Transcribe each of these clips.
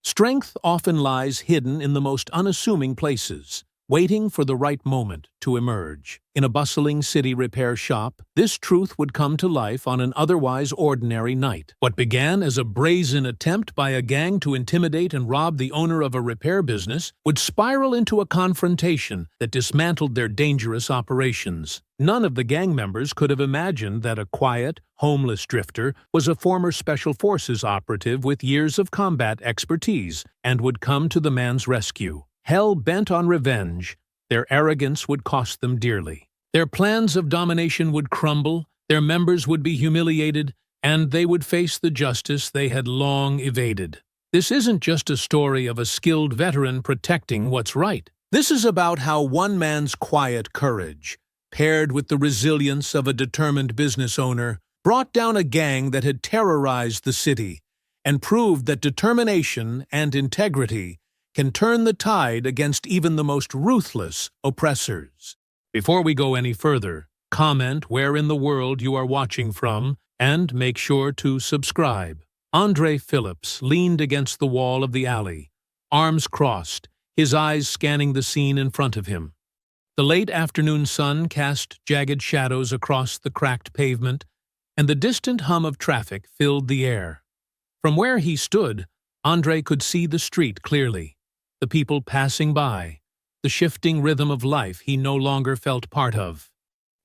Strength often lies hidden in the most unassuming places, waiting for the right moment to emerge. In a bustling city repair shop, this truth would come to life on an otherwise ordinary night. What began as a brazen attempt by a gang to intimidate and rob the owner of a repair business would spiral into a confrontation that dismantled their dangerous operations. None of the gang members could have imagined that a quiet, homeless drifter was a former Special Forces operative with years of combat expertise and would come to the man's rescue. Hell-bent on revenge, their arrogance would cost them dearly. Their plans of domination would crumble, their members would be humiliated, and they would face the justice they had long evaded. This isn't just a story of a skilled veteran protecting what's right. This is about how one man's quiet courage, paired with the resilience of a determined business owner, brought down a gang that had terrorized the city and proved that determination and integrity can turn the tide against even the most ruthless oppressors. Before we go any further, comment where in the world you are watching from and make sure to subscribe. Andre Phillips leaned against the wall of the alley, arms crossed, his eyes scanning the scene in front of him. The late afternoon sun cast jagged shadows across the cracked pavement, and the distant hum of traffic filled the air. From where he stood, Andre could see the street clearly, the people passing by, the shifting rhythm of life he no longer felt part of.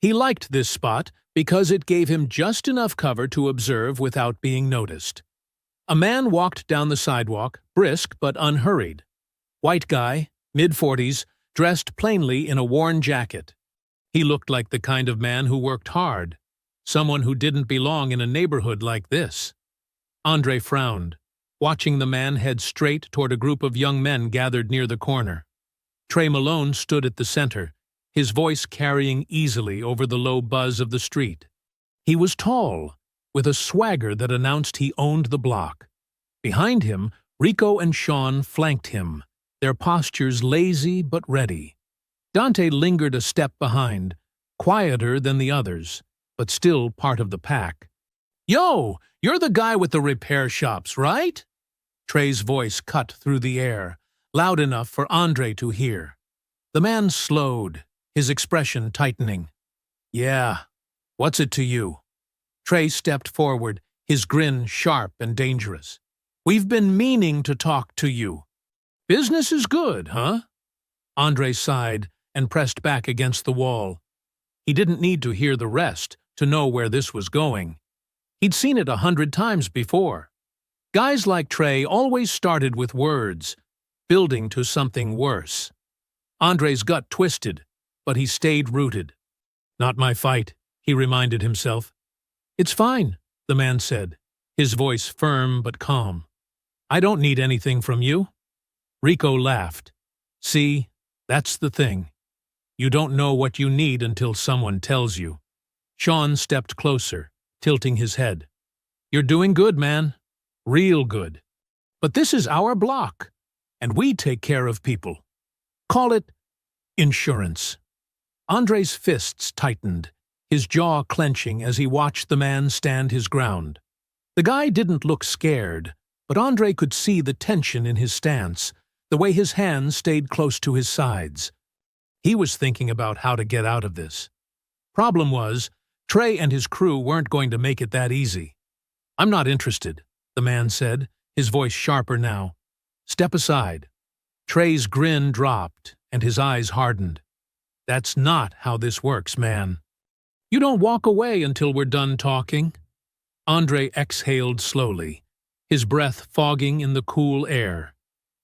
He liked this spot because it gave him just enough cover to observe without being noticed. A man walked down the sidewalk, brisk but unhurried. White guy, mid-40s, dressed plainly in a worn jacket. He looked like the kind of man who worked hard, someone who didn't belong in a neighborhood like this. Andre frowned, watching the man head straight toward a group of young men gathered near the corner. Trey Malone stood at the center, his voice carrying easily over the low buzz of the street. He was tall, with a swagger that announced he owned the block. Behind him, Rico and Sean flanked him, their postures lazy but ready. Dante lingered a step behind, quieter than the others, but still part of the pack. "Yo, you're the guy with the repair shops, right?" Trey's voice cut through the air, loud enough for Andre to hear. The man slowed, his expression tightening. "Yeah, what's it to you?" Trey stepped forward, his grin sharp and dangerous. "We've been meaning to talk to you. Business is good, huh?" Andre sighed and pressed back against the wall. He didn't need to hear the rest to know where this was going. He'd seen it 100 times before. Guys like Trey always started with words, building to something worse. Andre's gut twisted, but he stayed rooted. "Not my fight," he reminded himself. "It's fine," the man said, his voice firm but calm. "I don't need anything from you." Rico laughed. "See, that's the thing. You don't know what you need until someone tells you." Sean stepped closer, tilting his head. "You're doing good, man. Real good. But this is our block, and we take care of people. Call it insurance." Andre's fists tightened, his jaw clenching as he watched the man stand his ground. The guy didn't look scared, but Andre could see the tension in his stance, the way his hands stayed close to his sides. He was thinking about how to get out of this. Problem was, Trey and his crew weren't going to make it that easy. "I'm not interested," the man said, his voice sharper now. "Step aside." Trey's grin dropped, and his eyes hardened. "That's not how this works, man. You don't walk away until we're done talking." Andre exhaled slowly, his breath fogging in the cool air.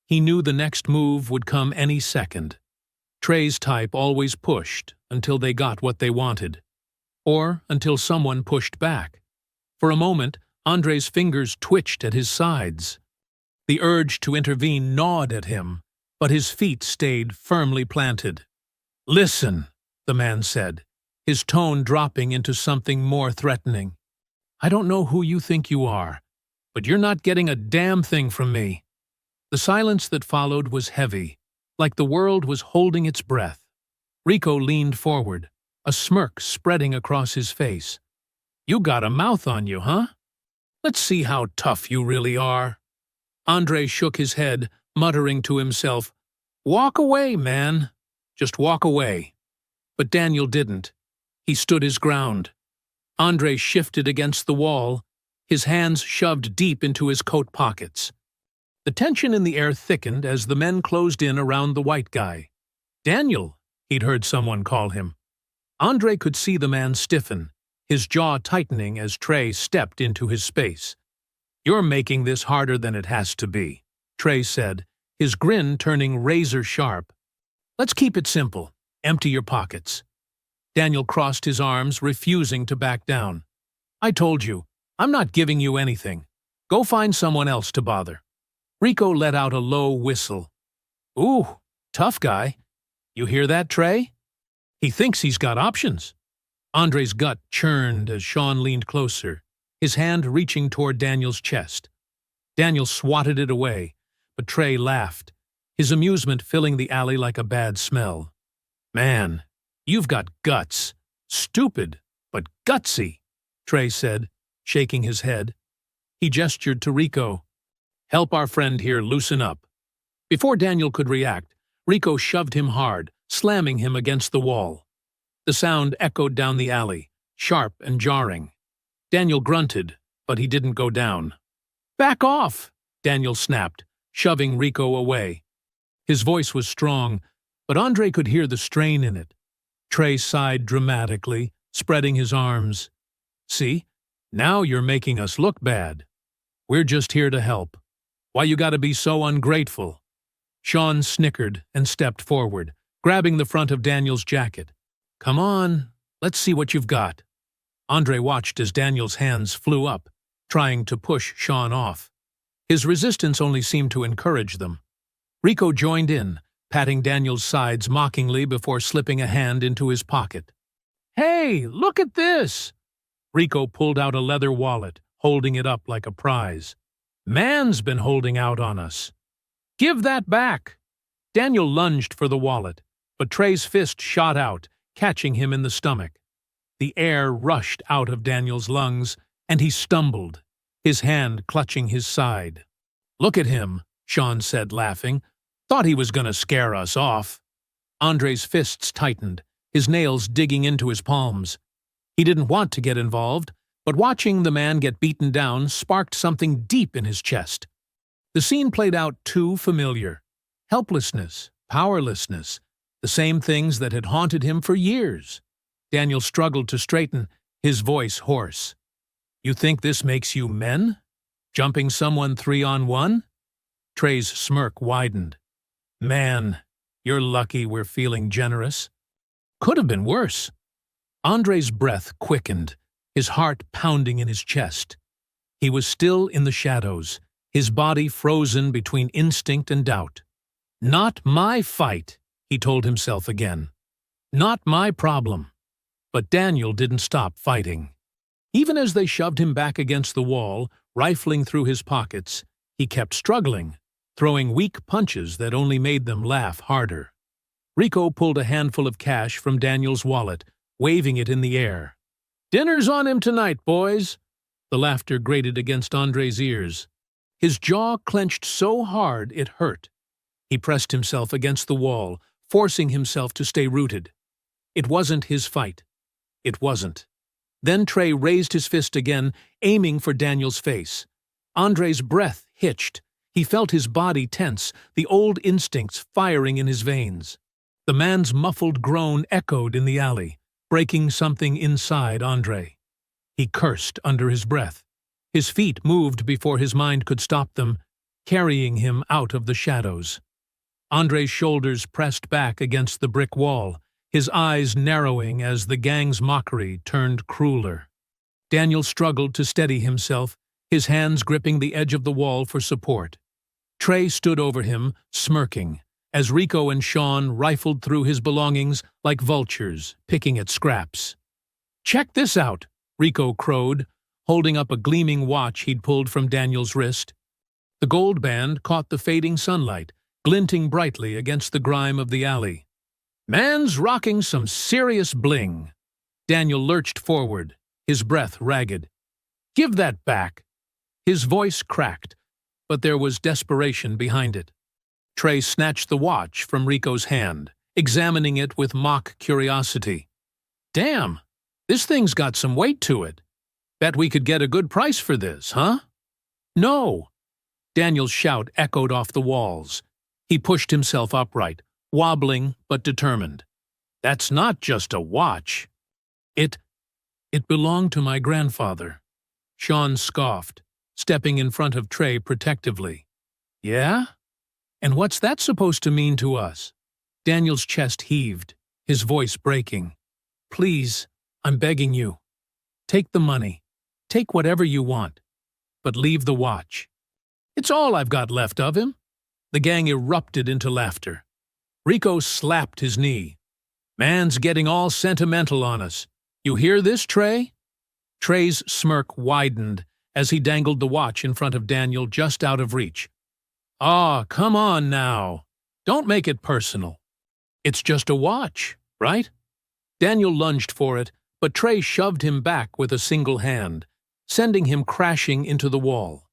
He knew the next move would come any second. Trey's type always pushed until they got what they wanted, or until someone pushed back. For a moment, Andre's fingers twitched at his sides. The urge to intervene gnawed at him, but his feet stayed firmly planted. "Listen," the man said, his tone dropping into something more threatening. "I don't know who you think you are, but you're not getting a damn thing from me." The silence that followed was heavy, like the world was holding its breath. Rico leaned forward, a smirk spreading across his face. "You got a mouth on you, huh? Let's see how tough you really are." Andre shook his head, muttering to himself, "Walk away, man. Just walk away." But Daniel didn't. He stood his ground. Andre shifted against the wall, his hands shoved deep into his coat pockets. The tension in the air thickened as the men closed in around the white guy. "Daniel," he'd heard someone call him. Andre could see the man stiffen, his jaw tightening as Trey stepped into his space. "You're making this harder than it has to be," Trey said, his grin turning razor-sharp. "Let's keep it simple. Empty your pockets." Daniel crossed his arms, refusing to back down. "I told you, I'm not giving you anything. Go find someone else to bother." Rico let out a low whistle. "Ooh, tough guy. You hear that, Trey? He thinks he's got options." Andre's gut churned as Sean leaned closer, his hand reaching toward Daniel's chest. Daniel swatted it away, but Trey laughed, his amusement filling the alley like a bad smell. "Man, you've got guts. Stupid, but gutsy," Trey said, shaking his head. He gestured to Rico. "Help our friend here loosen up." Before Daniel could react, Rico shoved him hard, slamming him against the wall. The sound echoed down the alley, sharp and jarring. Daniel grunted, but he didn't go down. "Back off!" Daniel snapped, shoving Rico away. His voice was strong, but Andre could hear the strain in it. Trey sighed dramatically, spreading his arms. "See? Now you're making us look bad. We're just here to help. Why you gotta be so ungrateful?" Sean snickered and stepped forward, grabbing the front of Daniel's jacket. "Come on, let's see what you've got." Andre watched as Daniel's hands flew up, trying to push Sean off. His resistance only seemed to encourage them. Rico joined in, patting Daniel's sides mockingly before slipping a hand into his pocket. "Hey, look at this!" Rico pulled out a leather wallet, holding it up like a prize. "Man's been holding out on us. Give that back!" Daniel lunged for the wallet, but Trey's fist shot out, catching him in the stomach. The air rushed out of Daniel's lungs, and he stumbled, his hand clutching his side. "Look at him," Sean said, laughing. "Thought he was gonna scare us off." Andre's fists tightened, his nails digging into his palms. He didn't want to get involved, but watching the man get beaten down sparked something deep in his chest. The scene played out too familiar. Helplessness, powerlessness, the same things that had haunted him for years. Daniel struggled to straighten, his voice hoarse. "You think this makes you men? Jumping someone 3-on-1? Trey's smirk widened. "Man, you're lucky we're feeling generous. Could have been worse." Andre's breath quickened, his heart pounding in his chest. He was still in the shadows, his body frozen between instinct and doubt. "Not my fight," he told himself again. "Not my problem." But Daniel didn't stop fighting. Even as they shoved him back against the wall, rifling through his pockets, he kept struggling, throwing weak punches that only made them laugh harder. Rico pulled a handful of cash from Daniel's wallet, waving it in the air. "Dinner's on him tonight, boys." The laughter grated against Andre's ears. His jaw clenched so hard it hurt. He pressed himself against the wall, forcing himself to stay rooted. It wasn't his fight. It wasn't. Then Trey raised his fist again, aiming for Daniel's face. Andre's breath hitched. He felt his body tense, the old instincts firing in his veins. The man's muffled groan echoed in the alley, breaking something inside Andre. He cursed under his breath. His feet moved before his mind could stop them, carrying him out of the shadows. Andre's shoulders pressed back against the brick wall, his eyes narrowing as the gang's mockery turned crueler. Daniel struggled to steady himself, his hands gripping the edge of the wall for support. Trey stood over him, smirking, as Rico and Sean rifled through his belongings like vultures, picking at scraps. "Check this out," Rico crowed, holding up a gleaming watch he'd pulled from Daniel's wrist. The gold band caught the fading sunlight, glinting brightly against the grime of the alley. "Man's rocking some serious bling." Daniel lurched forward, his breath ragged. "Give that back." His voice cracked, but there was desperation behind it. Trey snatched the watch from Rico's hand, examining it with mock curiosity. "Damn, this thing's got some weight to it. Bet we could get a good price for this, huh?" "No!" Daniel's shout echoed off the walls. He pushed himself upright, wobbling but determined. "That's not just a watch. It belonged to my grandfather." Sean scoffed, stepping in front of Trey protectively. "Yeah? And what's that supposed to mean to us?" Daniel's chest heaved, his voice breaking. "Please, I'm begging you. Take the money. Take whatever you want. But leave the watch." "It's all I've got left of him." The gang erupted into laughter. Rico slapped his knee. "Man's getting all sentimental on us. You hear this, Trey?" Trey's smirk widened as he dangled the watch in front of Daniel just out of reach. "Aw, come on now. Don't make it personal. It's just a watch, right?" Daniel lunged for it, but Trey shoved him back with a single hand, sending him crashing into the wall.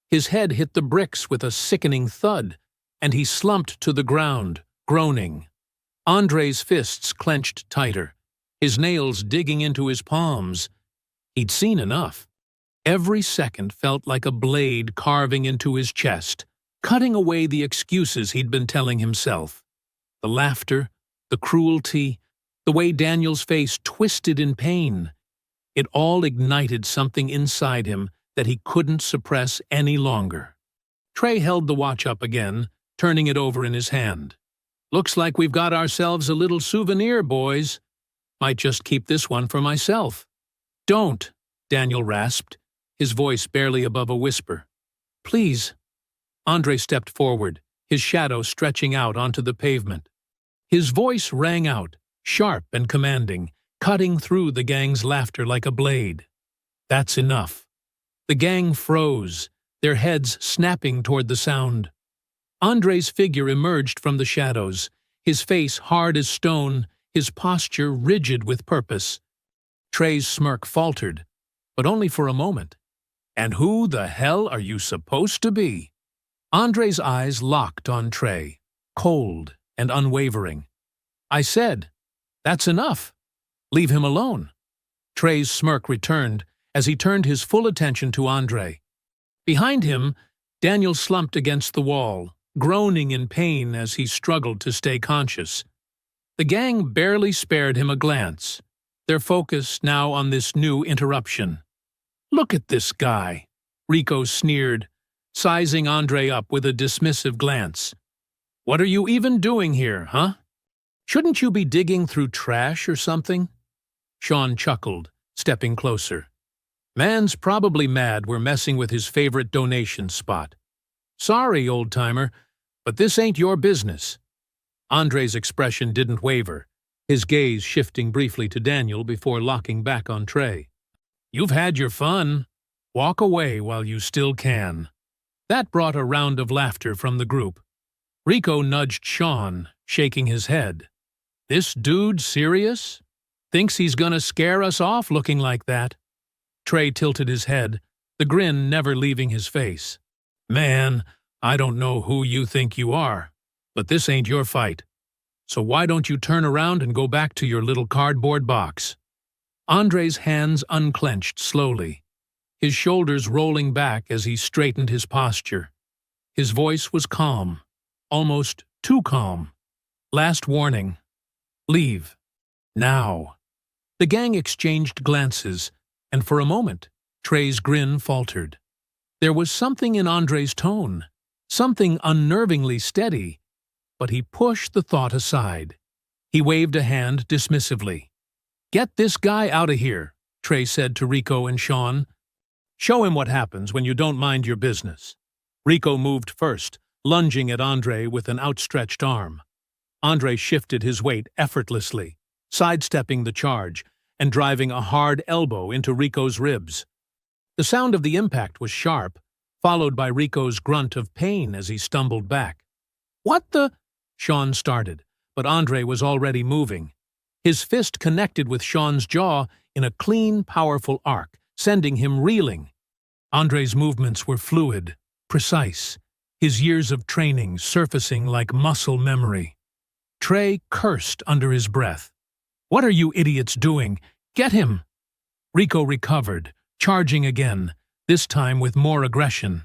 His head hit the bricks with a sickening thud, and he slumped to the ground, groaning. Andre's fists clenched tighter, his nails digging into his palms. He'd seen enough. Every second felt like a blade carving into his chest, cutting away the excuses he'd been telling himself. The laughter, the cruelty, the way Daniel's face twisted in pain. It all ignited something inside him that he couldn't suppress any longer. Trey held the watch up again, turning it over in his hand. "Looks like we've got ourselves a little souvenir, boys. Might just keep this one for myself." "Don't," Daniel rasped, his voice barely above a whisper. "Please." Andre stepped forward, his shadow stretching out onto the pavement. His voice rang out, sharp and commanding, cutting through the gang's laughter like a blade. "That's enough." The gang froze, their heads snapping toward the sound. Andre's figure emerged from the shadows, his face hard as stone, his posture rigid with purpose. Trey's smirk faltered, but only for a moment. "And who the hell are you supposed to be?" Andre's eyes locked on Trey, cold and unwavering. "I said, that's enough. Leave him alone." Trey's smirk returned as he turned his full attention to Andre. Behind him, Daniel slumped against the wall, groaning in pain as he struggled to stay conscious. The gang barely spared him a glance, their focus now on this new interruption. "Look at this guy," Rico sneered, sizing Andre up with a dismissive glance. "What are you even doing here, huh? Shouldn't you be digging through trash or something?" Sean chuckled, stepping closer. "Man's probably mad we're messing with his favorite donation spot. Sorry, old-timer, but this ain't your business." Andre's expression didn't waver, his gaze shifting briefly to Daniel before locking back on Trey. "You've had your fun. Walk away while you still can." That brought a round of laughter from the group. Rico nudged Sean, shaking his head. "This dude serious? Thinks he's gonna scare us off looking like that?" Trey tilted his head, the grin never leaving his face. "Man, I don't know who you think you are, but this ain't your fight. So why don't you turn around and go back to your little cardboard box?" Andre's hands unclenched slowly, his shoulders rolling back as he straightened his posture. His voice was calm, almost too calm. "Last warning. Leave. Now." The gang exchanged glances, and for a moment, Trey's grin faltered. There was something in Andre's tone, something unnervingly steady, but he pushed the thought aside. He waved a hand dismissively. "Get this guy out of here," Trey said to Rico and Sean. "Show him what happens when you don't mind your business." Rico moved first, lunging at Andre with an outstretched arm. Andre shifted his weight effortlessly, sidestepping the charge and driving a hard elbow into Rico's ribs. The sound of the impact was sharp, followed by Rico's grunt of pain as he stumbled back. "What the—" Sean started, but Andre was already moving. His fist connected with Sean's jaw in a clean, powerful arc, sending him reeling. Andre's movements were fluid, precise, his years of training surfacing like muscle memory. Trey cursed under his breath. "What are you idiots doing? Get him!" Rico recovered, charging again, this time with more aggression.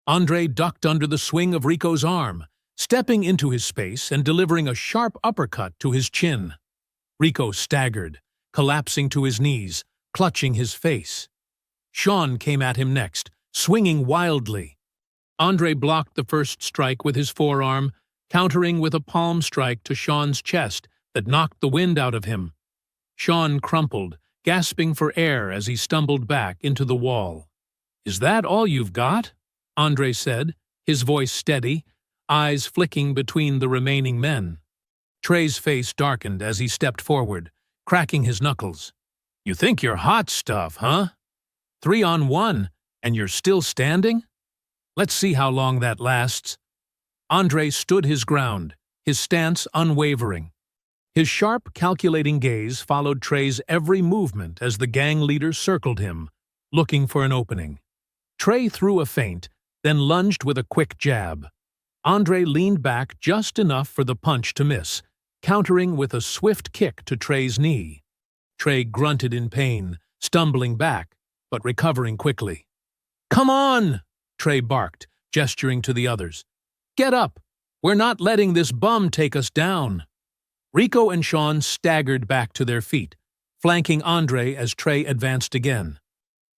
Andre ducked under the swing of Rico's arm, stepping into his space and delivering a sharp uppercut to his chin. Rico staggered, collapsing to his knees, clutching his face. Sean came at him next, swinging wildly. Andre blocked the first strike with his forearm, countering with a palm strike to Sean's chest that knocked the wind out of him. Sean crumpled, gasping for air as he stumbled back into the wall. "Is that all you've got?" Andre said, his voice steady, eyes flicking between the remaining men. Trey's face darkened as he stepped forward, cracking his knuckles. "You think you're hot stuff, huh? 3-on-1, and you're still standing? Let's see how long that lasts." Andre stood his ground, his stance unwavering. His sharp, calculating gaze followed Trey's every movement as the gang leader circled him, looking for an opening. Trey threw a feint, then lunged with a quick jab. Andre leaned back just enough for the punch to miss, countering with a swift kick to Trey's knee. Trey grunted in pain, stumbling back, but recovering quickly. "Come on!" Trey barked, gesturing to the others. "Get up! We're not letting this bum take us down." Rico and Sean staggered back to their feet, flanking Andre as Trey advanced again.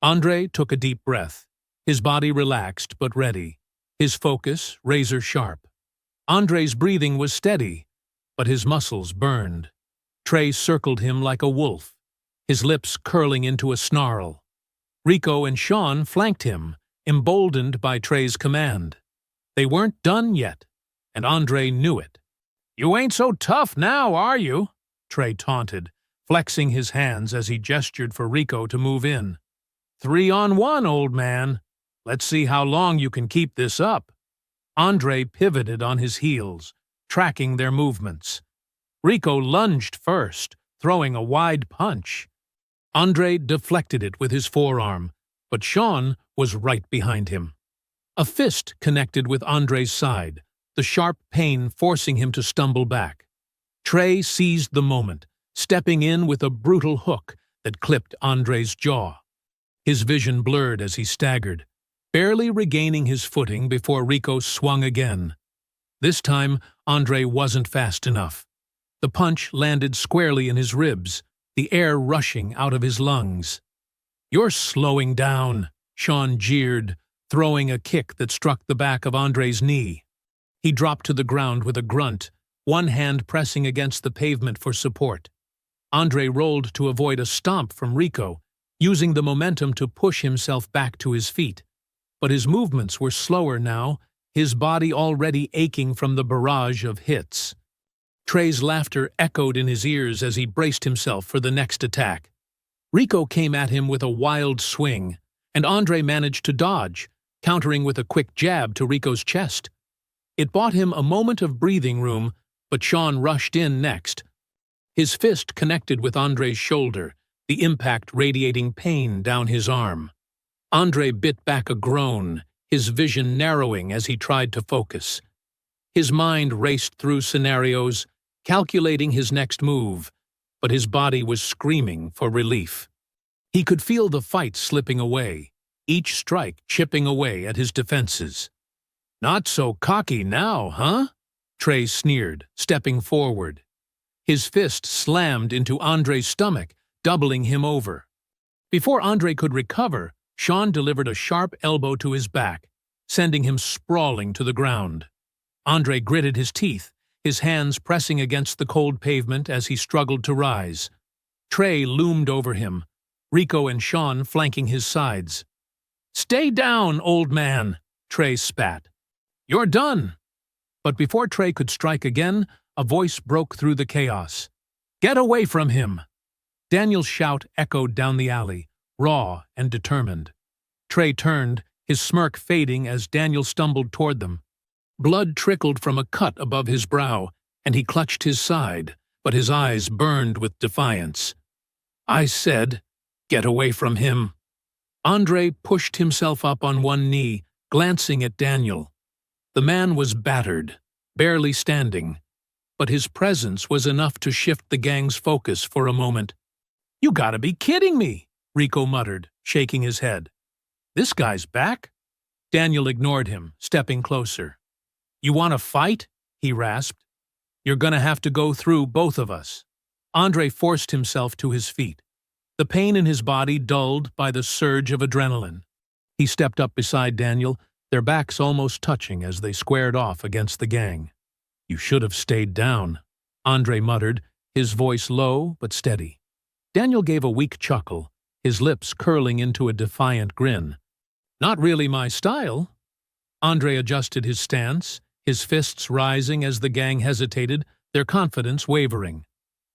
Andre took a deep breath, his body relaxed but ready, his focus razor-sharp. Andre's breathing was steady, but his muscles burned. Trey circled him like a wolf, his lips curling into a snarl. Rico and Sean flanked him, emboldened by Trey's command. They weren't done yet, and Andre knew it. "You ain't so tough now, are you?" Trey taunted, flexing his hands as he gestured for Rico to move in. 3-on-1, old man. Let's see how long you can keep this up." Andre pivoted on his heels, tracking their movements. Rico lunged first, throwing a wide punch. Andre deflected it with his forearm, but Sean was right behind him. A fist connected with Andre's side, the sharp pain forcing him to stumble back. Trey seized the moment, stepping in with a brutal hook that clipped Andre's jaw. His vision blurred as he staggered, barely regaining his footing before Rico swung again. This time, Andre wasn't fast enough. The punch landed squarely in his ribs, the air rushing out of his lungs. "You're slowing down," Sean jeered, throwing a kick that struck the back of Andre's knee. He dropped to the ground with a grunt, one hand pressing against the pavement for support. Andre rolled to avoid a stomp from Rico, using the momentum to push himself back to his feet. But his movements were slower now, his body already aching from the barrage of hits. Trey's laughter echoed in his ears as he braced himself for the next attack. Rico came at him with a wild swing, and Andre managed to dodge, countering with a quick jab to Rico's chest. It bought him a moment of breathing room, but Sean rushed in next. His fist connected with Andre's shoulder, the impact radiating pain down his arm. Andre bit back a groan, his vision narrowing as he tried to focus. His mind raced through scenarios, calculating his next move, but his body was screaming for relief. He could feel the fight slipping away, each strike chipping away at his defenses. "Not so cocky now, huh?" Trey sneered, stepping forward. His fist slammed into Andre's stomach, doubling him over. Before Andre could recover, Sean delivered a sharp elbow to his back, sending him sprawling to the ground. Andre gritted his teeth, his hands pressing against the cold pavement as he struggled to rise. Trey loomed over him, Rico and Sean flanking his sides. "Stay down, old man," Trey spat. "You're done." But before Trey could strike again, a voice broke through the chaos. "Get away from him!" Daniel's shout echoed down the alley, raw and determined. Trey turned, his smirk fading as Daniel stumbled toward them. Blood trickled from a cut above his brow, and he clutched his side, but his eyes burned with defiance. "I said, get away from him." Andre pushed himself up on one knee, glancing at Daniel. The man was battered, barely standing, but his presence was enough to shift the gang's focus for a moment. "You gotta be kidding me," Rico muttered, shaking his head. "This guy's back?" Daniel ignored him, stepping closer. "You want to fight?" he rasped. "You're gonna have to go through both of us." Andre forced himself to his feet, the pain in his body dulled by the surge of adrenaline. He stepped up beside Daniel, their backs almost touching as they squared off against the gang. "You should have stayed down," Andre muttered, his voice low but steady. Daniel gave a weak chuckle, his lips curling into a defiant grin. "Not really my style." Andre adjusted his stance, his fists rising as the gang hesitated, their confidence wavering.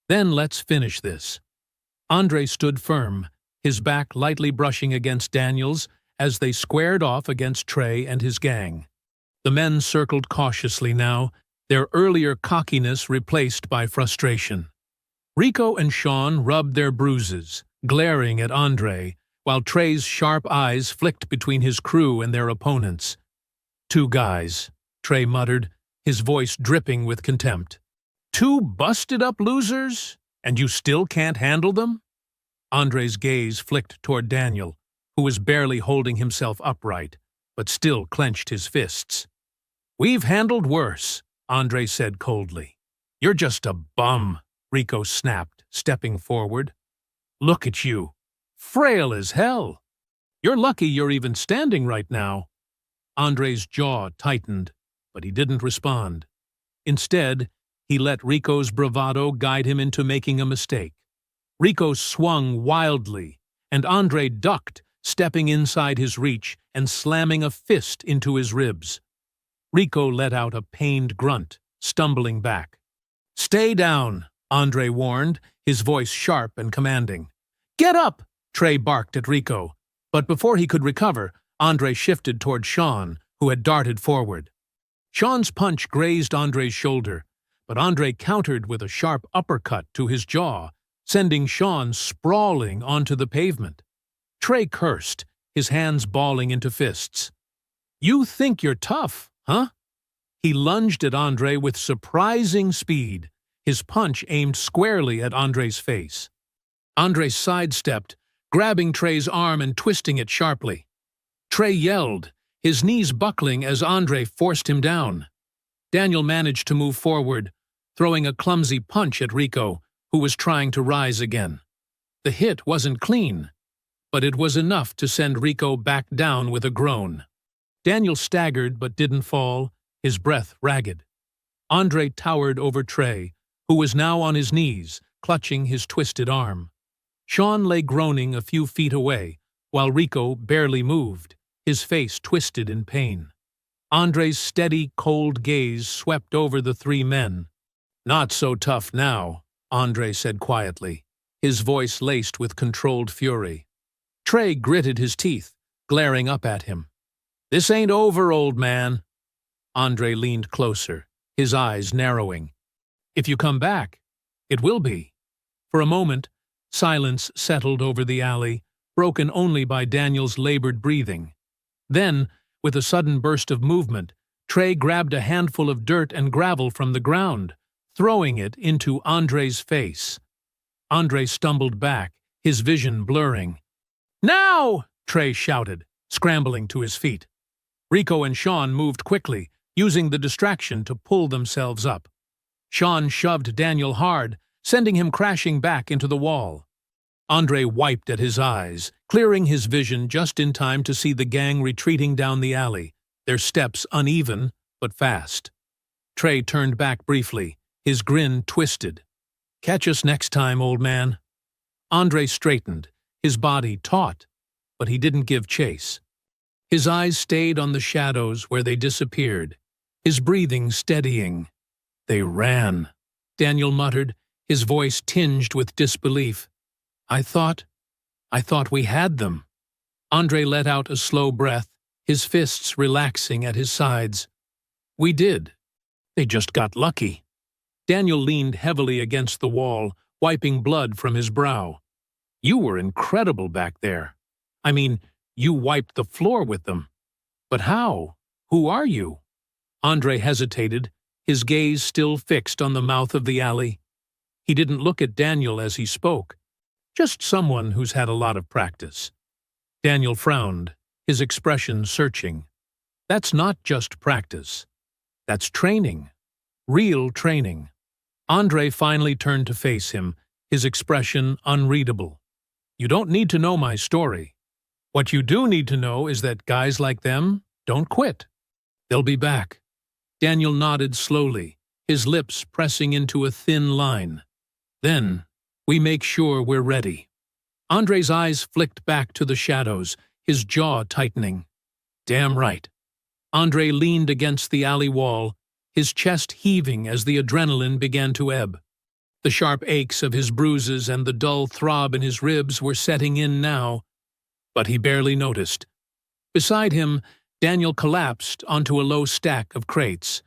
"Then let's finish this." Andre stood firm, his back lightly brushing against Daniel's as they squared off against Trey and his gang. The men circled cautiously now, their earlier cockiness replaced by frustration. Rico and Sean rubbed their bruises, glaring at Andre, while Trey's sharp eyes flicked between his crew and their opponents. "Two guys," Trey muttered, his voice dripping with contempt. "Two busted-up losers? And you still can't handle them?" Andre's gaze flicked toward Daniel, who was barely holding himself upright, but still clenched his fists. "We've handled worse," Andre said coldly. "You're just a bum," Rico snapped, stepping forward. "Look at you. Frail as hell. You're lucky you're even standing right now." Andre's jaw tightened, but he didn't respond. Instead, he let Rico's bravado guide him into making a mistake. Rico swung wildly, and Andre ducked, stepping inside his reach and slamming a fist into his ribs. Rico let out a pained grunt, stumbling back. "Stay down," Andre warned, his voice sharp and commanding. "Get up!" Trey barked at Rico, but before he could recover, Andre shifted toward Sean, who had darted forward. Sean's punch grazed Andre's shoulder, but Andre countered with a sharp uppercut to his jaw, sending Sean sprawling onto the pavement. Trey cursed, his hands balling into fists. "You think you're tough, huh?" He lunged at Andre with surprising speed, his punch aimed squarely at Andre's face. Andre sidestepped, grabbing Trey's arm and twisting it sharply. Trey yelled, his knees buckling as Andre forced him down. Daniel managed to move forward, throwing a clumsy punch at Rico, who was trying to rise again. The hit wasn't clean, but it was enough to send Rico back down with a groan. Daniel staggered but didn't fall, his breath ragged. Andre towered over Trey, who was now on his knees, clutching his twisted arm. Sean lay groaning a few feet away, while Rico barely moved, his face twisted in pain. Andre's steady, cold gaze swept over the three men. "Not so tough now," Andre said quietly, his voice laced with controlled fury. Trey gritted his teeth, glaring up at him. "This ain't over, old man." Andre leaned closer, his eyes narrowing. "If you come back, it will be." For a moment, silence settled over the alley, broken only by Daniel's labored breathing. Then, with a sudden burst of movement, Trey grabbed a handful of dirt and gravel from the ground, throwing it into Andre's face. Andre stumbled back, his vision blurring. "Now!" Trey shouted, scrambling to his feet. Rico and Sean moved quickly, using the distraction to pull themselves up. Sean shoved Daniel hard, sending him crashing back into the wall. Andre wiped at his eyes, clearing his vision just in time to see the gang retreating down the alley, their steps uneven but fast. Trey turned back briefly, his grin twisted. "Catch us next time, old man." Andre straightened, his body taut, but he didn't give chase. His eyes stayed on the shadows where they disappeared, his breathing steadying. "They ran," Daniel muttered, his voice tinged with disbelief. I thought we had them." Andre let out a slow breath, his fists relaxing at his sides. "We did. They just got lucky." Daniel leaned heavily against the wall, wiping blood from his brow. "You were incredible back there. I mean, you wiped the floor with them." But how? Who are you? Andre hesitated, his gaze still fixed on the mouth of the alley. He didn't look at Daniel as he spoke. Just someone who's had a lot of practice. Daniel frowned, his expression searching. That's not just practice. That's training. Real training. Andre finally turned to face him, his expression unreadable. You don't need to know my story. What you do need to know is that guys like them don't quit. They'll be back. Daniel nodded slowly, his lips pressing into a thin line. Then, we make sure we're ready. Andre's eyes flicked back to the shadows, his jaw tightening. Damn right. Andre leaned against the alley wall, his chest heaving as the adrenaline began to ebb. The sharp aches of his bruises and the dull throb in his ribs were setting in now, but he barely noticed. Beside him, Daniel collapsed onto a low stack of crates,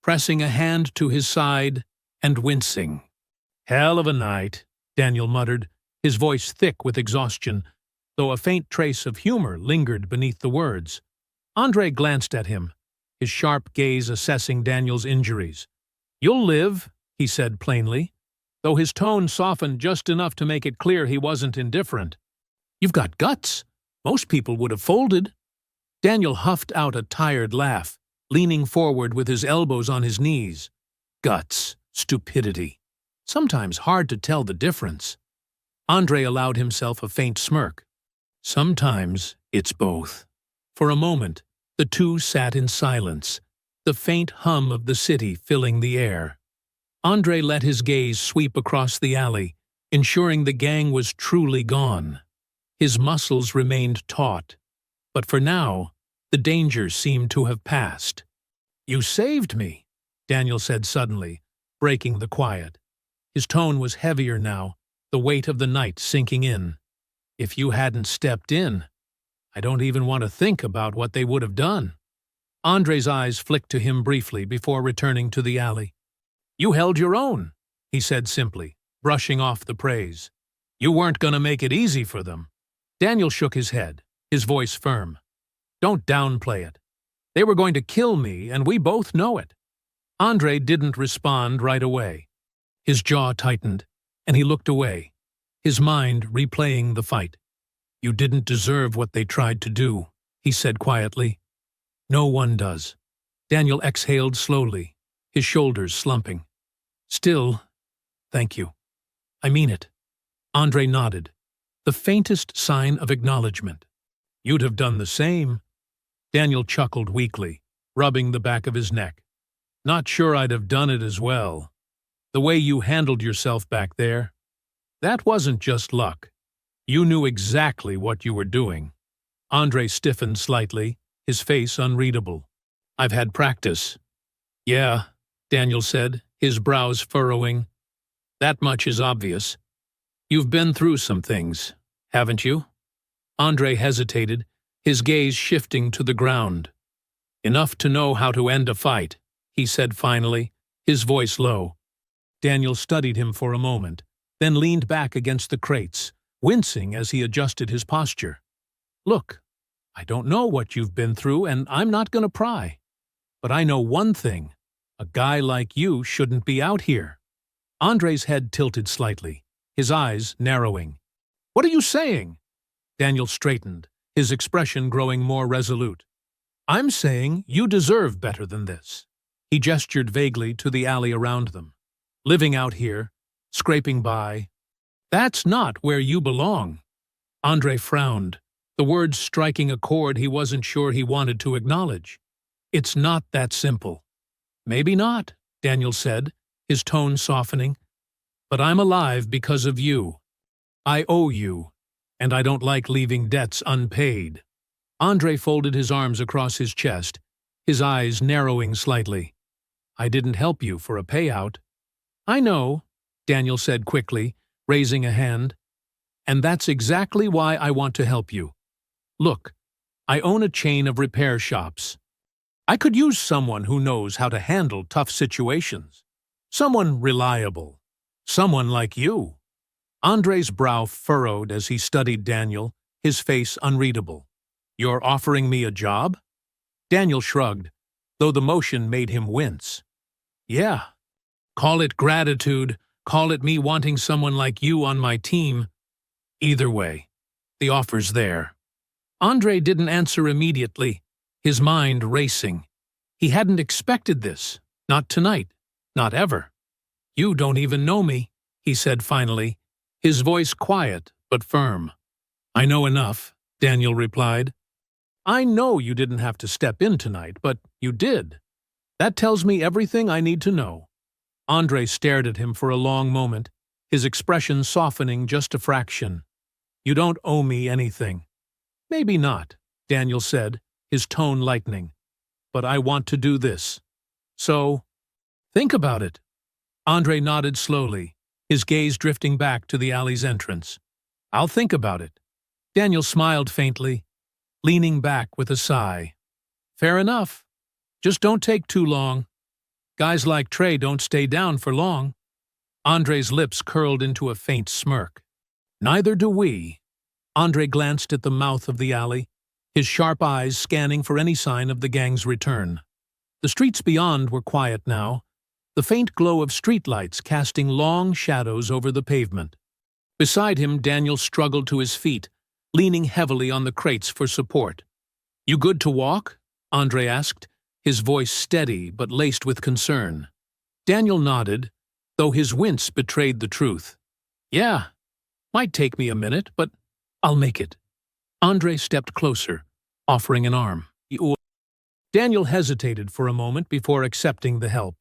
pressing a hand to his side and wincing. Hell of a night, Daniel muttered, his voice thick with exhaustion, though a faint trace of humor lingered beneath the words. Andre glanced at him, his sharp gaze assessing Daniel's injuries. You'll live, he said plainly, though his tone softened just enough to make it clear he wasn't indifferent. You've got guts. Most people would have folded. Daniel huffed out a tired laugh, leaning forward with his elbows on his knees. Guts, stupidity. Sometimes hard to tell the difference. Andre allowed himself a faint smirk. Sometimes it's both. For a moment, the two sat in silence, the faint hum of the city filling the air. Andre let his gaze sweep across the alley, ensuring the gang was truly gone. His muscles remained taut, but for now, the danger seemed to have passed. You saved me, Daniel said suddenly, breaking the quiet. His tone was heavier now, the weight of the night sinking in. If you hadn't stepped in, I don't even want to think about what they would have done. Andre's eyes flicked to him briefly before returning to the alley. You held your own, he said simply, brushing off the praise. You weren't going to make it easy for them. Daniel shook his head, his voice firm. Don't downplay it. They were going to kill me, and we both know it. Andre didn't respond right away. His jaw tightened, and he looked away, his mind replaying the fight. You didn't deserve what they tried to do, he said quietly. No one does. Daniel exhaled slowly, his shoulders slumping. Still, thank you. I mean it. Andre nodded, the faintest sign of acknowledgement. You'd have done the same. Daniel chuckled weakly, rubbing the back of his neck. Not sure I'd have done it as well. The way you handled yourself back there, that wasn't just luck. You knew exactly what you were doing. Andre stiffened slightly, his face unreadable. I've had practice. Yeah, Daniel said, his brows furrowing. That much is obvious. You've been through some things, haven't you? Andre hesitated, his gaze shifting to the ground. Enough to know how to end a fight, he said finally, his voice low. Daniel studied him for a moment, then leaned back against the crates, wincing as he adjusted his posture. Look, I don't know what you've been through, and I'm not going to pry. But I know one thing. A guy like you shouldn't be out here. Andre's head tilted slightly, his eyes narrowing. What are you saying? Daniel straightened, his expression growing more resolute. I'm saying you deserve better than this. He gestured vaguely to the alley around them. Living out here, scraping by. That's not where you belong. Andre frowned, the words striking a chord he wasn't sure he wanted to acknowledge. It's not that simple. Maybe not, Daniel said, his tone softening. But I'm alive because of you. I owe you, and I don't like leaving debts unpaid. Andre folded his arms across his chest, his eyes narrowing slightly. I didn't help you for a payout. I know, Daniel said quickly, raising a hand. And that's exactly why I want to help you. Look, I own a chain of repair shops. I could use someone who knows how to handle tough situations. Someone reliable. Someone like you. Andre's brow furrowed as he studied Daniel, his face unreadable. You're offering me a job? Daniel shrugged, though the motion made him wince. Yeah. Call it gratitude, call it me wanting someone like you on my team. Either way, the offer's there. Andre didn't answer immediately, his mind racing. He hadn't expected this. Not tonight. Not ever. You don't even know me, he said finally, his voice quiet but firm. I know enough, Daniel replied. I know you didn't have to step in tonight, but you did. That tells me everything I need to know. Andre stared at him for a long moment, his expression softening just a fraction. You don't owe me anything. Maybe not, Daniel said, his tone lightening. But I want to do this. So, think about it. Andre nodded slowly, his gaze drifting back to the alley's entrance. I'll think about it. Daniel smiled faintly, leaning back with a sigh. Fair enough. Just don't take too long. Guys like Trey don't stay down for long. Andre's lips curled into a faint smirk. Neither do we. Andre glanced at the mouth of the alley, his sharp eyes scanning for any sign of the gang's return. The streets beyond were quiet now, the faint glow of streetlights casting long shadows over the pavement. Beside him, Daniel struggled to his feet, leaning heavily on the crates for support. You good to walk? Andre asked, his voice steady but laced with concern. Daniel nodded, though his wince betrayed the truth. Yeah, might take me a minute, but I'll make it. Andre stepped closer, offering an arm. Daniel hesitated for a moment before accepting the help,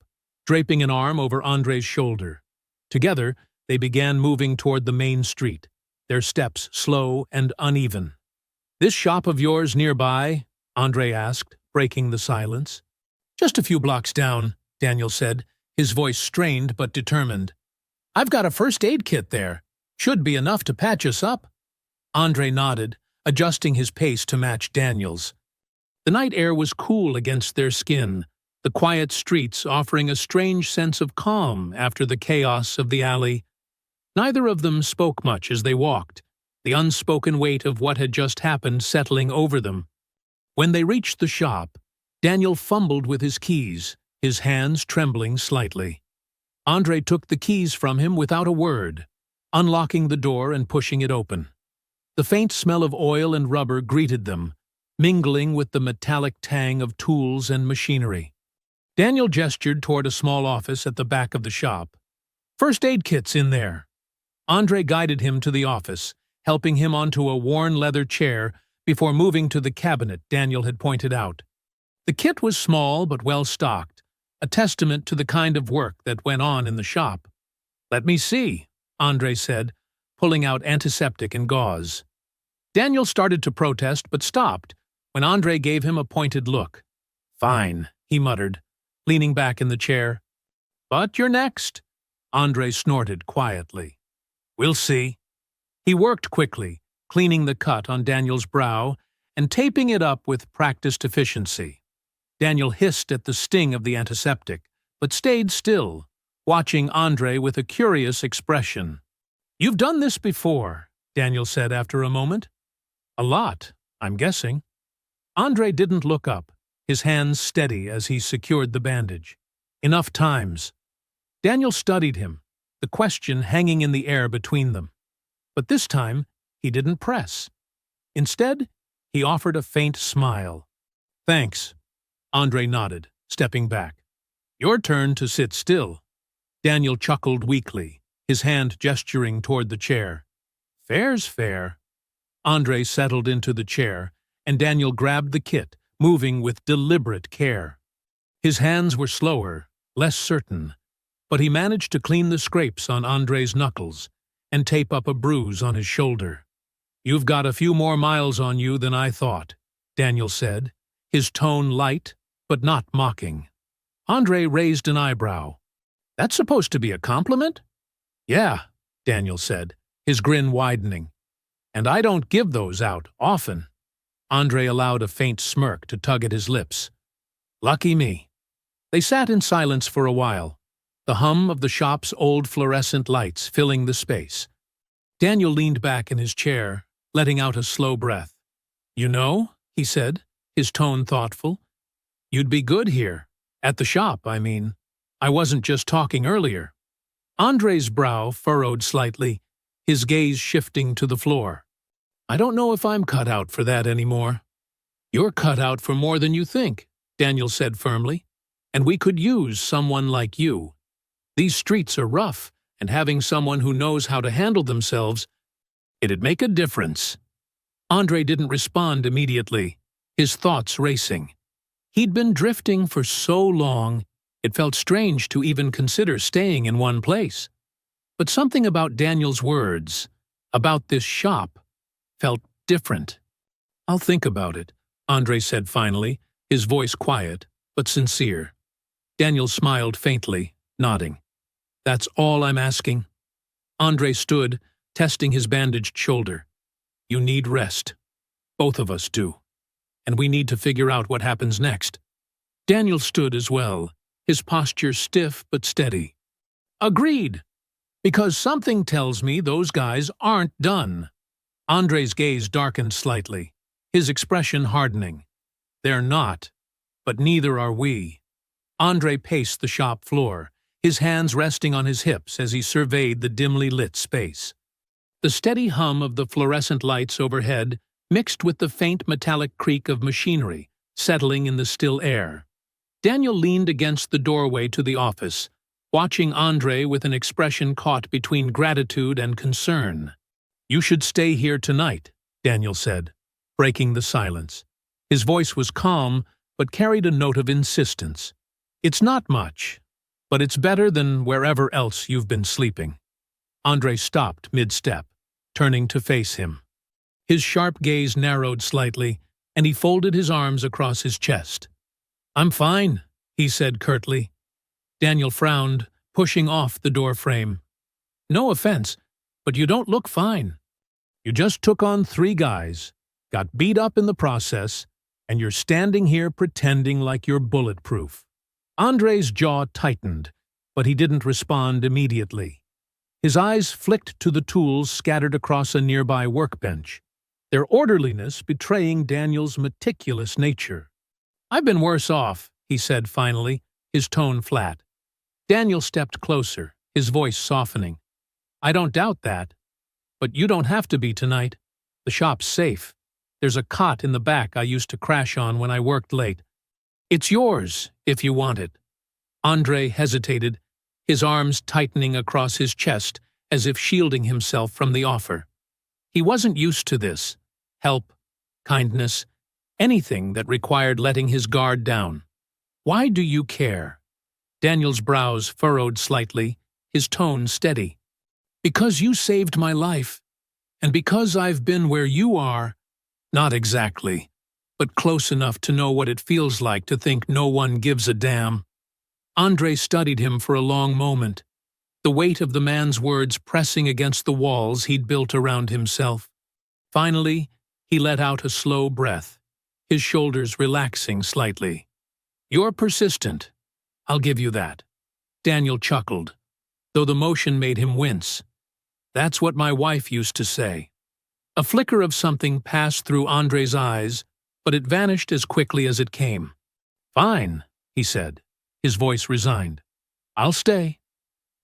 draping an arm over Andre's shoulder. Together, they began moving toward the main street, their steps slow and uneven. This shop of yours nearby? Andre asked, breaking the silence. Just a few blocks down, Daniel said, his voice strained but determined. I've got a first aid kit there. Should be enough to patch us up. Andre nodded, adjusting his pace to match Daniel's. The night air was cool against their skin, the quiet streets offering a strange sense of calm after the chaos of the alley. Neither of them spoke much as they walked, the unspoken weight of what had just happened settling over them. When they reached the shop, Daniel fumbled with his keys, his hands trembling slightly. Andre took the keys from him without a word, unlocking the door and pushing it open. The faint smell of oil and rubber greeted them, mingling with the metallic tang of tools and machinery. Daniel gestured toward a small office at the back of the shop. First aid kit's in there. Andre guided him to the office, helping him onto a worn leather chair before moving to the cabinet Daniel had pointed out. The kit was small but well-stocked, a testament to the kind of work that went on in the shop. Let me see, Andre said, pulling out antiseptic and gauze. Daniel started to protest but stopped when Andre gave him a pointed look. Fine, he muttered, leaning back in the chair. But you're next, Andre snorted quietly. We'll see. He worked quickly, cleaning the cut on Daniel's brow and taping it up with practiced efficiency. Daniel hissed at the sting of the antiseptic, but stayed still, watching Andre with a curious expression. You've done this before, Daniel said after a moment. A lot, I'm guessing. Andre didn't look up, his hands steady as he secured the bandage. Enough times. Daniel studied him, the question hanging in the air between them. But this time, he didn't press. Instead, he offered a faint smile. Thanks. Andre nodded, stepping back. Your turn to sit still. Daniel chuckled weakly, his hand gesturing toward the chair. Fair's fair. Andre settled into the chair, and Daniel grabbed the kit, moving with deliberate care. His hands were slower, less certain, but he managed to clean the scrapes on Andre's knuckles and tape up a bruise on his shoulder. You've got a few more miles on you than I thought, Daniel said, his tone light but not mocking. Andre raised an eyebrow. That's supposed to be a compliment? Yeah, Daniel said, his grin widening. And I don't give those out often. Andre allowed a faint smirk to tug at his lips. Lucky me. They sat in silence for a while, the hum of the shop's old fluorescent lights filling the space. Daniel leaned back in his chair, letting out a slow breath. You know, he said, his tone thoughtful, You'd be good here. At the shop, I mean. I wasn't just talking earlier. Andre's brow furrowed slightly, his gaze shifting to the floor. I don't know if I'm cut out for that anymore. You're cut out for more than you think, Daniel said firmly. And we could use someone like you. These streets are rough, and having someone who knows how to handle themselves, it'd make a difference. Andre didn't respond immediately, his thoughts racing. He'd been drifting for so long, it felt strange to even consider staying in one place. But something about Daniel's words, about this shop, felt different. I'll think about it, Andre said finally, his voice quiet but sincere. Daniel smiled faintly, nodding. That's all I'm asking. Andre stood, testing his bandaged shoulder. You need rest. Both of us do. And we need to figure out what happens next. Daniel stood as well, his posture stiff but steady. Agreed. Because something tells me those guys aren't done. Andre's gaze darkened slightly, his expression hardening. They're not, but neither are we. Andre paced the shop floor, his hands resting on his hips as he surveyed the dimly lit space. The steady hum of the fluorescent lights overhead mixed with the faint metallic creak of machinery settling in the still air. Daniel leaned against the doorway to the office, watching Andre with an expression caught between gratitude and concern. You should stay here tonight, Daniel said, breaking the silence. His voice was calm, but carried a note of insistence. It's not much, but it's better than wherever else you've been sleeping. Andre stopped mid-step, turning to face him. His sharp gaze narrowed slightly, and he folded his arms across his chest. I'm fine, he said curtly. Daniel frowned, pushing off the door frame. No offense, but you don't look fine. You just took on 3 guys, got beat up in the process, and you're standing here pretending like you're bulletproof. Andre's jaw tightened, but he didn't respond immediately. His eyes flicked to the tools scattered across a nearby workbench, their orderliness betraying Daniel's meticulous nature. I've been worse off, he said finally, his tone flat. Daniel stepped closer, his voice softening. I don't doubt that. But you don't have to be tonight. The shop's safe. There's a cot in the back I used to crash on when I worked late. It's yours, if you want it. Andre hesitated, his arms tightening across his chest as if shielding himself from the offer. He wasn't used to this. Help, kindness, anything that required letting his guard down. Why do you care? Daniel's brows furrowed slightly, his tone steady. Because you saved my life, and because I've been where you are, not exactly, but close enough to know what it feels like to think no one gives a damn. Andre studied him for a long moment, the weight of the man's words pressing against the walls he'd built around himself. Finally, he let out a slow breath, his shoulders relaxing slightly. You're persistent. I'll give you that. Daniel chuckled, though the motion made him wince. That's what my wife used to say. A flicker of something passed through Andre's eyes, but it vanished as quickly as it came. Fine, he said, his voice resigned. I'll stay.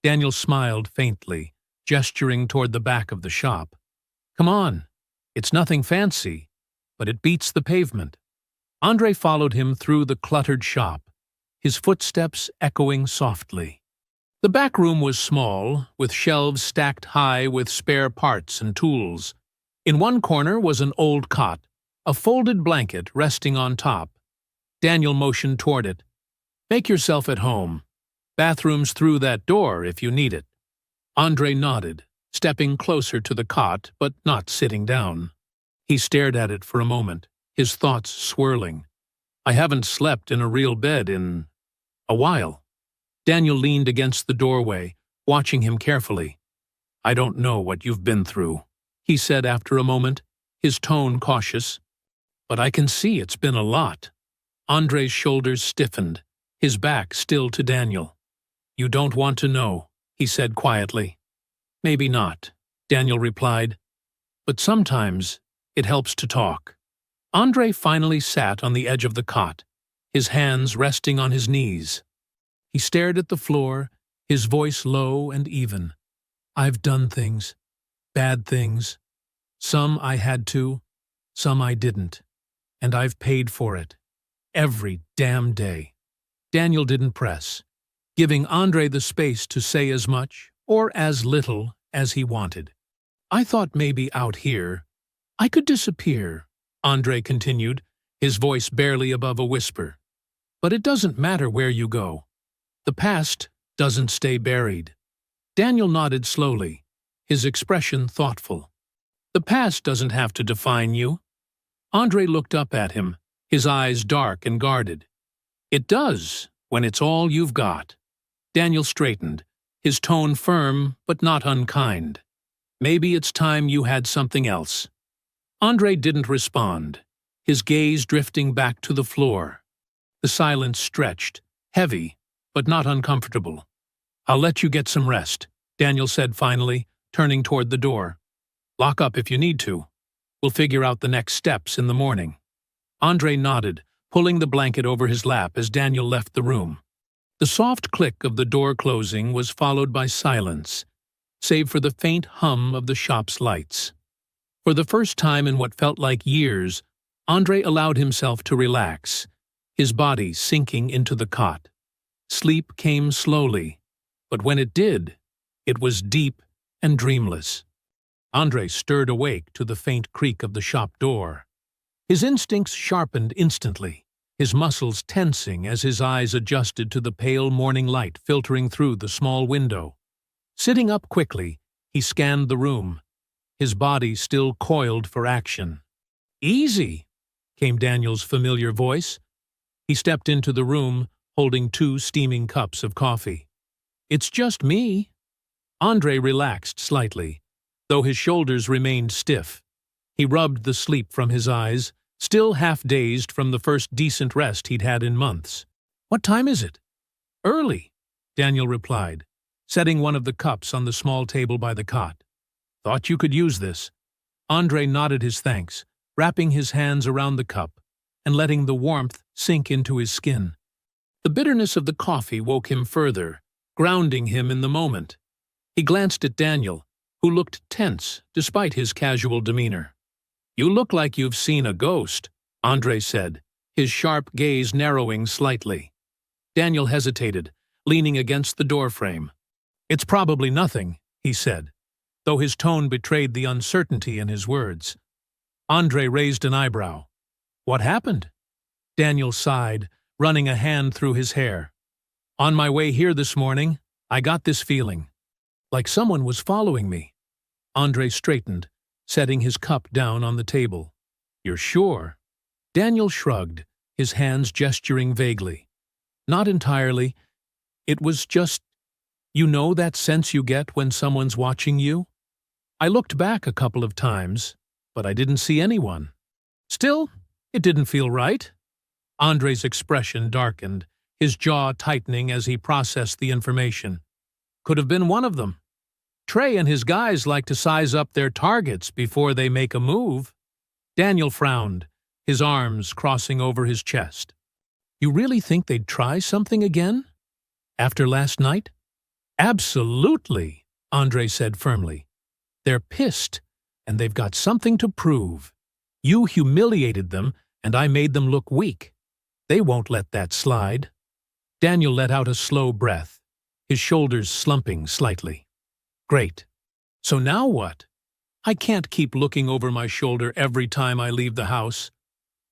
Daniel smiled faintly, gesturing toward the back of the shop. Come on. It's nothing fancy, but it beats the pavement. Andre followed him through the cluttered shop, his footsteps echoing softly. The back room was small, with shelves stacked high with spare parts and tools. In one corner was an old cot, a folded blanket resting on top. Daniel motioned toward it. Make yourself at home. Bathroom's through that door if you need it. Andre nodded, stepping closer to the cot but not sitting down. He stared at it for a moment, his thoughts swirling. I haven't slept in a real bed in a while. Daniel leaned against the doorway, watching him carefully. I don't know what you've been through, he said after a moment, his tone cautious. But I can see it's been a lot. Andre's shoulders stiffened, his back still to Daniel. You don't want to know, he said quietly. Maybe not, Daniel replied. But sometimes it helps to talk. Andre finally sat on the edge of the cot, his hands resting on his knees. He stared at the floor, his voice low and even. I've done things, bad things. Some I had to, some I didn't. And I've paid for it. Every damn day. Daniel didn't press, giving Andre the space to say as much or as little as he wanted. I thought maybe out here I could disappear, Andre continued, his voice barely above a whisper. But it doesn't matter where you go. The past doesn't stay buried. Daniel nodded slowly, his expression thoughtful. The past doesn't have to define you. Andre looked up at him, his eyes dark and guarded. It does, when it's all you've got. Daniel straightened, his tone firm but not unkind. Maybe it's time you had something else. Andre didn't respond, his gaze drifting back to the floor. The silence stretched, heavy, but not uncomfortable. I'll let you get some rest, Daniel said finally, turning toward the door. Lock up if you need to. We'll figure out the next steps in the morning. Andre nodded, pulling the blanket over his lap as Daniel left the room. The soft click of the door closing was followed by silence, save for the faint hum of the shop's lights. For the first time in what felt like years, Andre allowed himself to relax, his body sinking into the cot. Sleep came slowly, but when it did, it was deep and dreamless. Andre stirred awake to the faint creak of the shop door. His instincts sharpened instantly, his muscles tensing as his eyes adjusted to the pale morning light filtering through the small window. Sitting up quickly, he scanned the room, his body still coiled for action. Easy, came Daniel's familiar voice. He stepped into the room, holding 2 steaming cups of coffee. It's just me. Andre relaxed slightly, though his shoulders remained stiff. He rubbed the sleep from his eyes, still half-dazed from the first decent rest he'd had in months. What time is it? Early, Daniel replied, setting one of the cups on the small table by the cot. Thought you could use this. Andre nodded his thanks, wrapping his hands around the cup and letting the warmth sink into his skin. The bitterness of the coffee woke him further, grounding him in the moment. He glanced at Daniel, who looked tense despite his casual demeanor. You look like you've seen a ghost, Andre said, his sharp gaze narrowing slightly. Daniel hesitated, leaning against the doorframe. It's probably nothing, he said, though his tone betrayed the uncertainty in his words. Andre raised an eyebrow. What happened? Daniel sighed, running a hand through his hair. On my way here this morning, I got this feeling. Like someone was following me. Andre straightened, setting his cup down on the table. You're sure? Daniel shrugged, his hands gesturing vaguely. Not entirely. It was just, you know that sense you get when someone's watching you? I looked back a couple of times, but I didn't see anyone. Still, it didn't feel right. Andre's expression darkened, his jaw tightening as he processed the information. Could have been one of them. Trey and his guys like to size up their targets before they make a move. Daniel frowned, his arms crossing over his chest. You really think they'd try something again? After last night? Absolutely, Andre said firmly. They're pissed, and they've got something to prove. You humiliated them, and I made them look weak. They won't let that slide. Daniel let out a slow breath, his shoulders slumping slightly. Great. So now what? I can't keep looking over my shoulder every time I leave the house.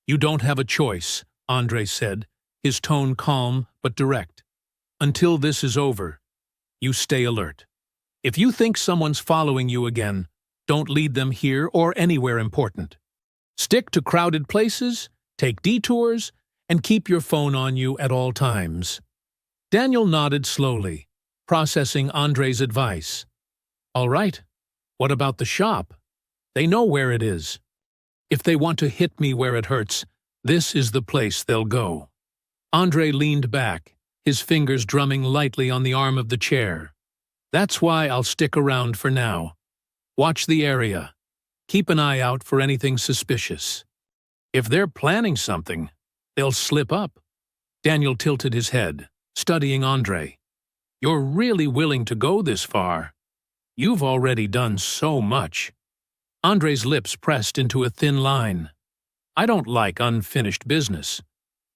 You don't have a choice, Andre said, his tone calm but direct. Until this is over, you stay alert. If you think someone's following you again, don't lead them here or anywhere important. Stick to crowded places, take detours, and keep your phone on you at all times. Daniel nodded slowly, processing Andre's advice. All right, what about the shop? They know where it is. If they want to hit me where it hurts, this is the place they'll go. Andre leaned back, his fingers drumming lightly on the arm of the chair. That's why I'll stick around for now. Watch the area. Keep an eye out for anything suspicious. If they're planning something, they'll slip up. Daniel tilted his head, studying Andre. You're really willing to go this far. You've already done so much. Andre's lips pressed into a thin line. I don't like unfinished business.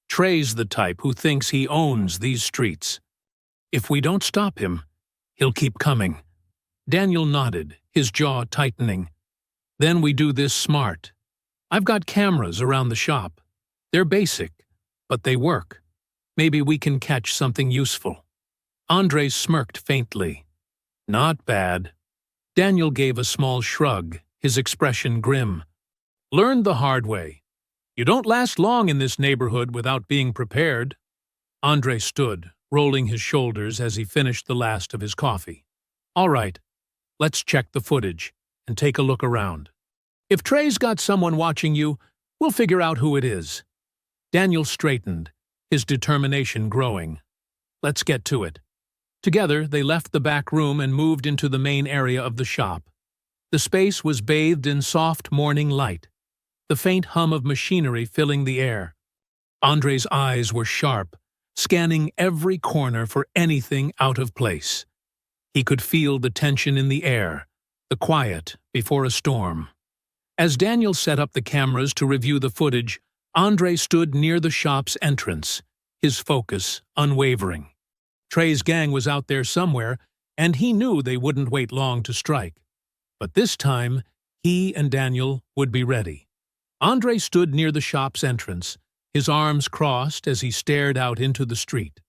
Trey's the type who thinks he owns these streets. If we don't stop him, he'll keep coming. Daniel nodded, his jaw tightening. Then we do this smart. I've got cameras around the shop. They're basic, but they work. Maybe we can catch something useful. Andre smirked faintly. Not bad. Daniel gave a small shrug, his expression grim. Learned the hard way. You don't last long in this neighborhood without being prepared. Andre stood, rolling his shoulders as he finished the last of his coffee. All right, let's check the footage and take a look around. If Trey's got someone watching you, we'll figure out who it is. Daniel straightened, his determination growing. Let's get to it. Together, they left the back room and moved into the main area of the shop. The space was bathed in soft morning light, the faint hum of machinery filling the air. Andre's eyes were sharp, scanning every corner for anything out of place. He could feel the tension in the air, the quiet before a storm. As Daniel set up the cameras to review the footage, Andre stood near the shop's entrance, his focus unwavering. Trey's gang was out there somewhere, and he knew they wouldn't wait long to strike. But this time, he and Daniel would be ready. Andre stood near the shop's entrance, his arms crossed as he stared out into the street.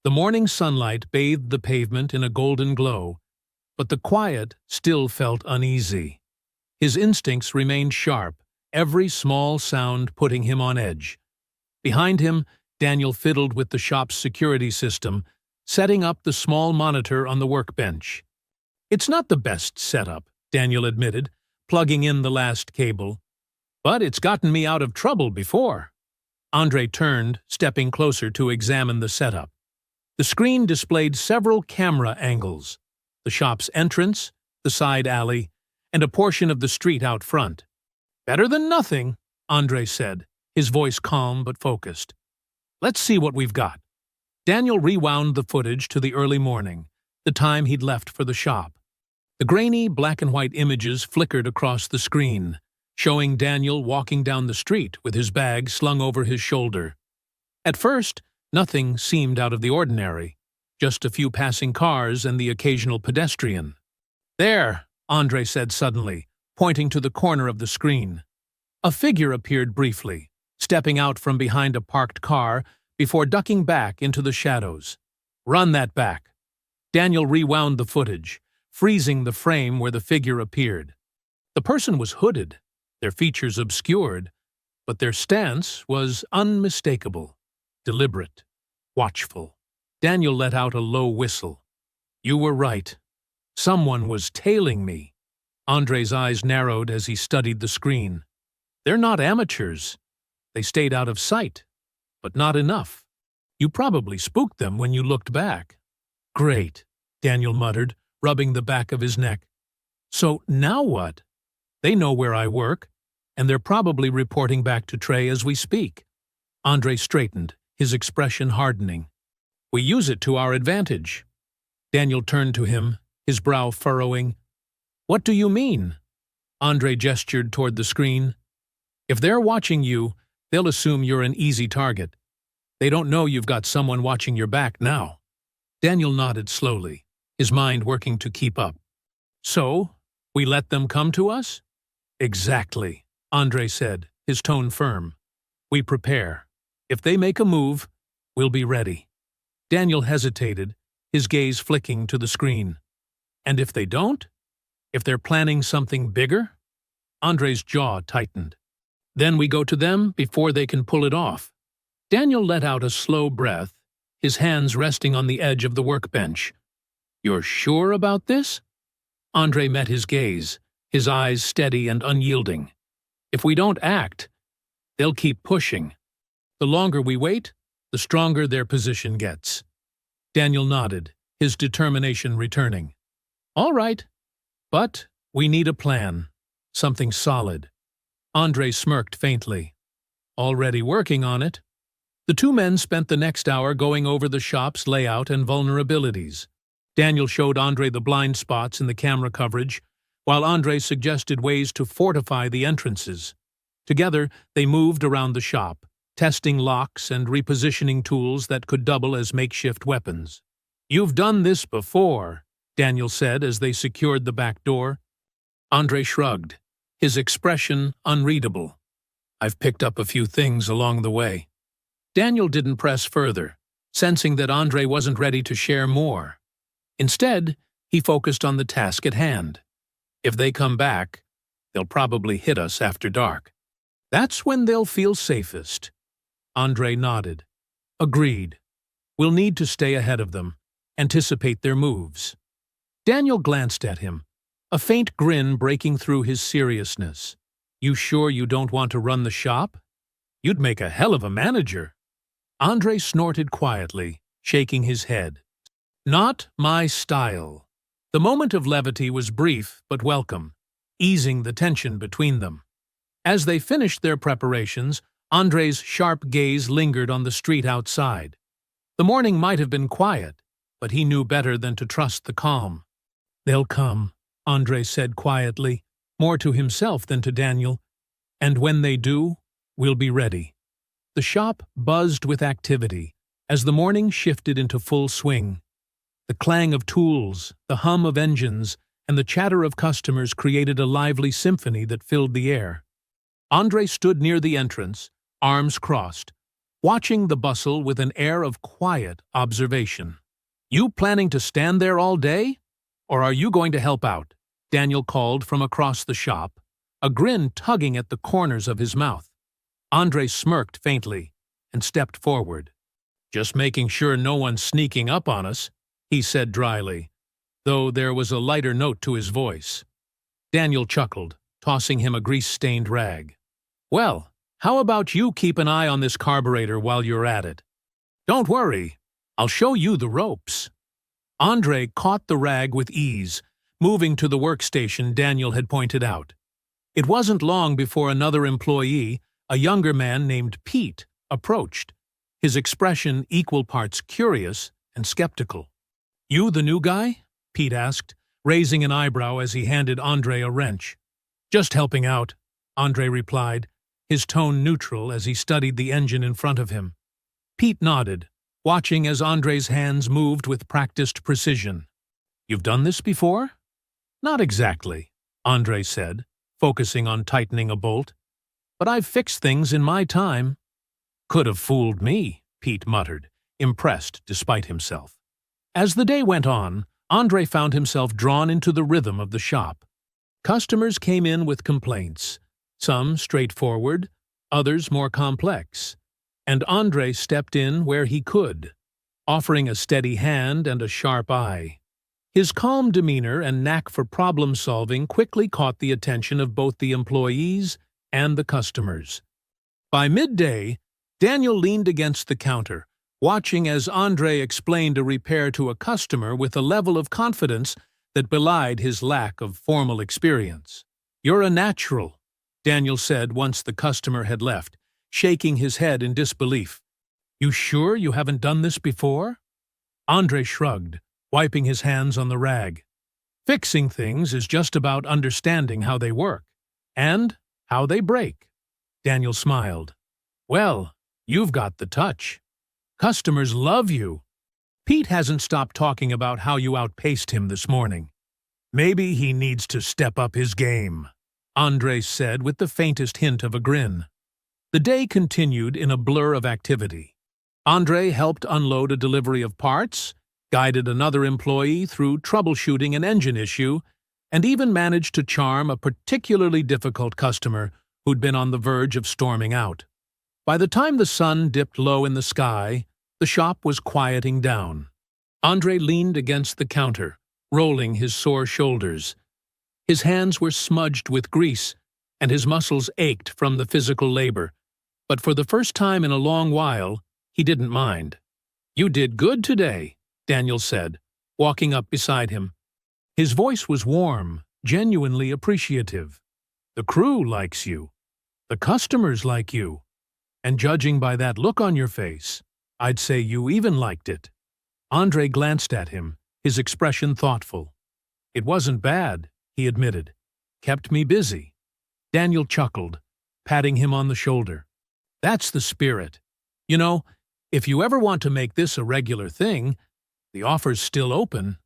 The morning sunlight bathed the pavement in a golden glow, but the quiet still felt uneasy. His instincts remained sharp, every small sound putting him on edge. Behind him, Daniel fiddled with the shop's security system, setting up the small monitor on the workbench. It's not the best setup, Daniel admitted, plugging in the last cable. But it's gotten me out of trouble before. Andre turned, stepping closer to examine the setup. The screen displayed several camera angles: the shop's entrance, the side alley, and a portion of the street out front. Better than nothing, Andre said, his voice calm but focused. Let's see what we've got. Daniel rewound the footage to the early morning, the time he'd left for the shop. The grainy black-and-white images flickered across the screen, showing Daniel walking down the street with his bag slung over his shoulder. At first, nothing seemed out of the ordinary, just a few passing cars and the occasional pedestrian. There, Andre said suddenly, pointing to the corner of the screen. A figure appeared briefly, stepping out from behind a parked car before ducking back into the shadows. Run that back. Daniel rewound the footage, freezing the frame where the figure appeared. The person was hooded, their features obscured, but their stance was unmistakable, deliberate, watchful. Daniel let out a low whistle. You were right. Someone was tailing me. Andre's eyes narrowed as he studied the screen. They're not amateurs. They stayed out of sight, but not enough. You probably spooked them when you looked back. Great, Daniel muttered, rubbing the back of his neck. So now what? They know where I work, and they're probably reporting back to Trey as we speak. Andre straightened, his expression hardening. We use it to our advantage. Daniel turned to him, his brow furrowing. What do you mean? Andre gestured toward the screen. If they're watching you, they'll assume you're an easy target. They don't know you've got someone watching your back now. Daniel nodded slowly, his mind working to keep up. So, we let them come to us? Exactly, Andre said, his tone firm. We prepare. If they make a move, we'll be ready. Daniel hesitated, his gaze flicking to the screen. And if they don't? If they're planning something bigger? Andre's jaw tightened. Then we go to them before they can pull it off. Daniel let out a slow breath, his hands resting on the edge of the workbench. You're sure about this? Andre met his gaze, his eyes steady and unyielding. If we don't act, they'll keep pushing. The longer we wait, the stronger their position gets. Daniel nodded, his determination returning. All right, but we need a plan, something solid. Andre smirked faintly. Already working on it. The two men spent the next hour going over the shop's layout and vulnerabilities. Daniel showed Andre the blind spots in the camera coverage, while Andre suggested ways to fortify the entrances. Together, they moved around the shop, testing locks and repositioning tools that could double as makeshift weapons. "You've done this before," Daniel said as they secured the back door. Andre shrugged, his expression unreadable. "I've picked up a few things along the way." Daniel didn't press further, sensing that Andre wasn't ready to share more. Instead, he focused on the task at hand. "If they come back, they'll probably hit us after dark. That's when they'll feel safest." Andre nodded. "Agreed. We'll need to stay ahead of them, anticipate their moves." Daniel glanced at him, a faint grin breaking through his seriousness. "You sure you don't want to run the shop? You'd make a hell of a manager." Andre snorted quietly, shaking his head. "Not my style." The moment of levity was brief but welcome, easing the tension between them. As they finished their preparations, Andre's sharp gaze lingered on the street outside. The morning might have been quiet, but he knew better than to trust the calm. "They'll come," Andre said quietly, more to himself than to Daniel. "And when they do, we'll be ready." The shop buzzed with activity as the morning shifted into full swing. The clang of tools, the hum of engines, and the chatter of customers created a lively symphony that filled the air. Andre stood near the entrance, arms crossed, watching the bustle with an air of quiet observation. "You planning to stand there all day? Or are you going to help out?" Daniel called from across the shop, a grin tugging at the corners of his mouth. Andre smirked faintly and stepped forward. "Just making sure no one's sneaking up on us," he said dryly, though there was a lighter note to his voice. Daniel chuckled, tossing him a grease-stained rag. "Well, how about you keep an eye on this carburetor while you're at it? Don't worry, I'll show you the ropes." Andre caught the rag with ease, moving to the workstation Daniel had pointed out. It wasn't long before another employee, a younger man named Pete, approached, his expression equal parts curious and skeptical. "You the new guy?" Pete asked, raising an eyebrow as he handed Andre a wrench. "Just helping out," Andre replied, his tone neutral as he studied the engine in front of him. Pete nodded, watching as Andre's hands moved with practiced precision. "You've done this before?" "Not exactly," Andre said, focusing on tightening a bolt. "But I've fixed things in my time." "Could have fooled me," Pete muttered, impressed despite himself. As the day went on, Andre found himself drawn into the rhythm of the shop. Customers came in with complaints, some straightforward, others more complex, and Andre stepped in where he could, offering a steady hand and a sharp eye. His calm demeanor and knack for problem-solving quickly caught the attention of both the employees and the customers. By midday, Daniel leaned against the counter, watching as Andre explained a repair to a customer with a level of confidence that belied his lack of formal experience. "You're a natural," Daniel said once the customer had left, shaking his head in disbelief. "You sure you haven't done this before?" Andre shrugged, wiping his hands on the rag. "Fixing things is just about understanding how they work, and how they break." Daniel smiled. "Well, you've got the touch. Customers love you." Pete hasn't stopped talking about how you outpaced him this morning. "Maybe he needs to step up his game," Andre said with the faintest hint of a grin. The day continued in a blur of activity. Andre helped unload a delivery of parts, guided another employee through troubleshooting an engine issue, and even managed to charm a particularly difficult customer who'd been on the verge of storming out. By the time the sun dipped low in the sky, the shop was quieting down. Andre leaned against the counter, rolling his sore shoulders. His hands were smudged with grease, and his muscles ached from the physical labor. But for the first time in a long while, he didn't mind. "You did good today," Daniel said, walking up beside him. His voice was warm, genuinely appreciative. "The crew likes you. The customers like you. And judging by that look on your face, I'd say you even liked it. Andre glanced at him, his expression thoughtful. It wasn't bad, he admitted. Kept me busy. Daniel chuckled, patting him on the shoulder. That's the spirit. You know, if you ever want to make this a regular thing, the offer's still open.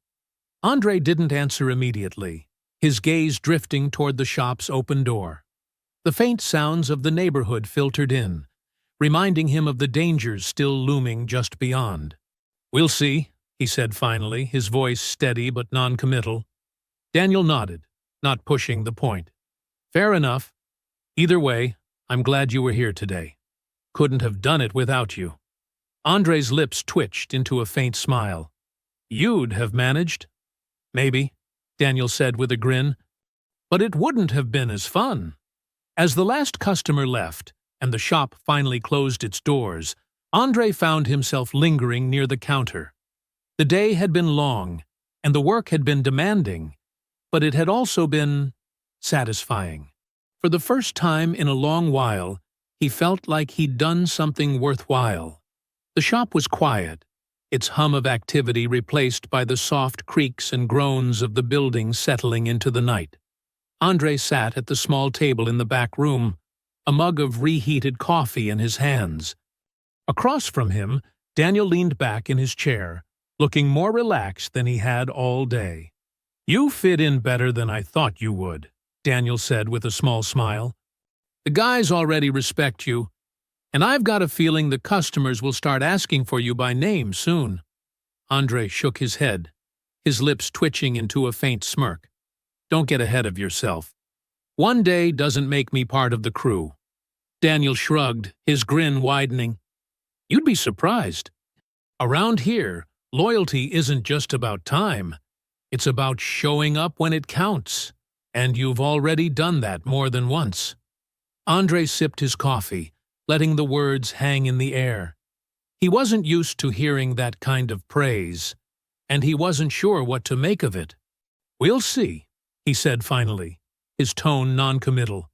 Andre didn't answer immediately, his gaze drifting toward the shop's open door. The faint sounds of the neighborhood filtered in, reminding him of the dangers still looming just beyond. We'll see, he said finally, his voice steady but non-committal. Daniel nodded, not pushing the point. Fair enough. Either way, I'm glad you were here today. Couldn't have done it without you. Andre's lips twitched into a faint smile. You'd have managed? Maybe, Daniel said with a grin. But it wouldn't have been as fun. As the last customer left, and the shop finally closed its doors, Andre found himself lingering near the counter. The day had been long, and the work had been demanding, but it had also been satisfying. For the first time in a long while, he felt like he'd done something worthwhile. The shop was quiet, its hum of activity replaced by the soft creaks and groans of the building settling into the night. Andre sat at the small table in the back room, a mug of reheated coffee in his hands. Across from him, Daniel leaned back in his chair, looking more relaxed than he had all day. You fit in better than I thought you would, Daniel said with a small smile. The guys already respect you, and I've got a feeling the customers will start asking for you by name soon. Andre shook his head, his lips twitching into a faint smirk. Don't get ahead of yourself. One day doesn't make me part of the crew. Daniel shrugged, his grin widening. You'd be surprised. Around here, loyalty isn't just about time. It's about showing up when it counts. And you've already done that more than once. Andre sipped his coffee, letting the words hang in the air. He wasn't used to hearing that kind of praise, and he wasn't sure what to make of it. We'll see, he said finally, his tone non-committal.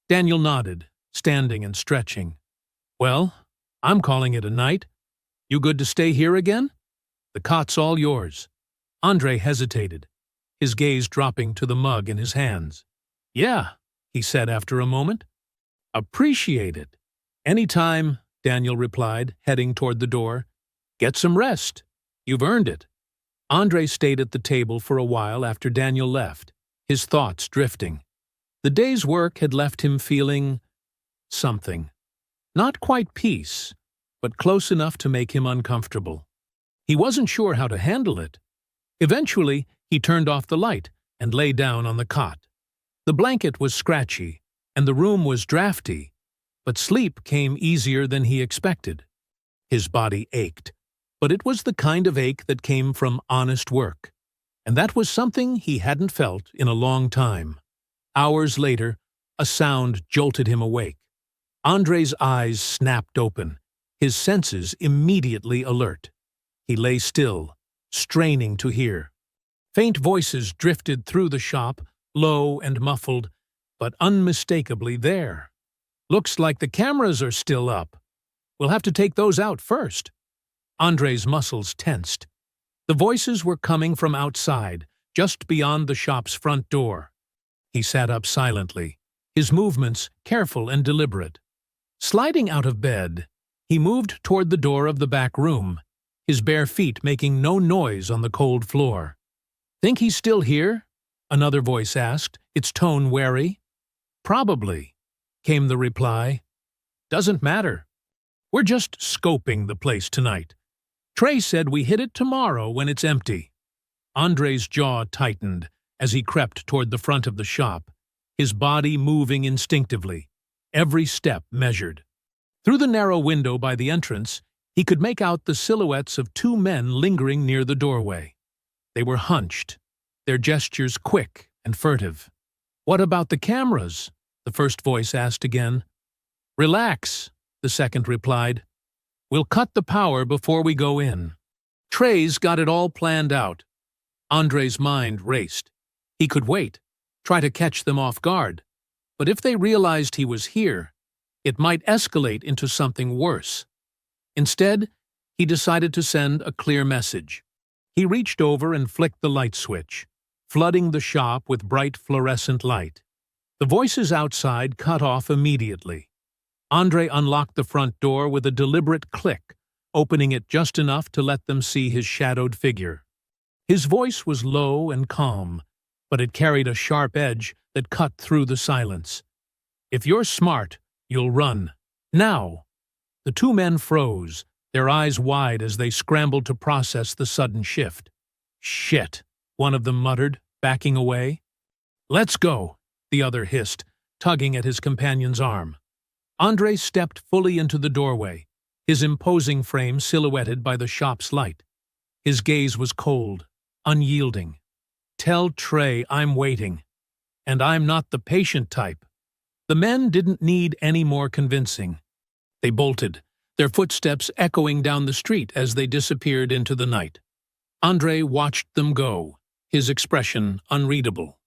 Daniel nodded, standing and stretching. Well, I'm calling it a night. You good to stay here again? The cot's all yours. Andre hesitated, his gaze dropping to the mug in his hands. Yeah, he said after a moment. Appreciate it. Anytime, Daniel replied, heading toward the door. Get some rest. You've earned it. Andre stayed at the table for a while after Daniel left, his thoughts drifting. The day's work had left him feeling something. Not quite peace, but close enough to make him uncomfortable. He wasn't sure how to handle it. Eventually, he turned off the light and lay down on the cot. The blanket was scratchy, and the room was drafty, but sleep came easier than he expected. His body ached, but it was the kind of ache that came from honest work, and that was something he hadn't felt in a long time. Hours later, a sound jolted him awake. Andre's eyes snapped open, his senses immediately alert. He lay still, straining to hear. Faint voices drifted through the shop, low and muffled, but unmistakably there. Looks like the cameras are still up. We'll have to take those out first. Andre's muscles tensed. The voices were coming from outside, just beyond the shop's front door. He sat up silently, his movements careful and deliberate. Sliding out of bed, he moved toward the door of the back room, his bare feet making no noise on the cold floor. Think he's still here? Another voice asked, its tone wary. Probably, came the reply. Doesn't matter. We're just scoping the place tonight. Trey said we hit it tomorrow when it's empty. Andre's jaw tightened as he crept toward the front of the shop, his body moving instinctively, every step measured. Through the narrow window by the entrance, he could make out the silhouettes of two men lingering near the doorway. They were hunched, their gestures quick and furtive. What about the cameras? The first voice asked again. Relax, the second replied. We'll cut the power before we go in. Trey's got it all planned out. Andre's mind raced. He could wait, try to catch them off guard. But if they realized he was here, It might escalate into something worse. Instead, he decided to send a clear message. He reached over and flicked the light switch, flooding the shop with bright fluorescent light. The voices outside cut off immediately. Andre unlocked the front door with a deliberate click, opening it just enough to let them see his shadowed figure. His voice was low and calm, but it carried a sharp edge that cut through the silence. "If you're smart, you'll run. Now!" The two men froze, their eyes wide as they scrambled to process the sudden shift. "Shit," one of them muttered, backing away. "Let's go," the other hissed, tugging at his companion's arm. Andre stepped fully into the doorway, his imposing frame silhouetted by the shop's light. His gaze was cold, unyielding. "Tell Trey I'm waiting. And I'm not the patient type." The men didn't need any more convincing. They bolted, their footsteps echoing down the street as they disappeared into the night. Andre watched them go, his expression unreadable.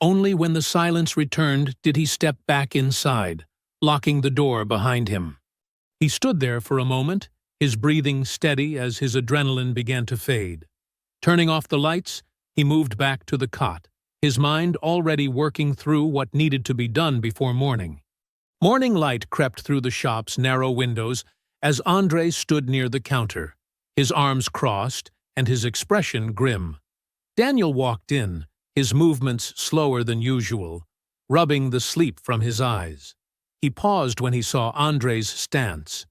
Only when the silence returned did he step back inside, locking the door behind him. He stood there for a moment, his breathing steady as his adrenaline began to fade. Turning off the lights, he moved back to the cot, his mind already working through what needed to be done before morning. Morning light crept through the shop's narrow windows as Andre stood near the counter, his arms crossed and his expression grim. Daniel walked in, his movements slower than usual, rubbing the sleep from his eyes. He paused when he saw Andre's stance.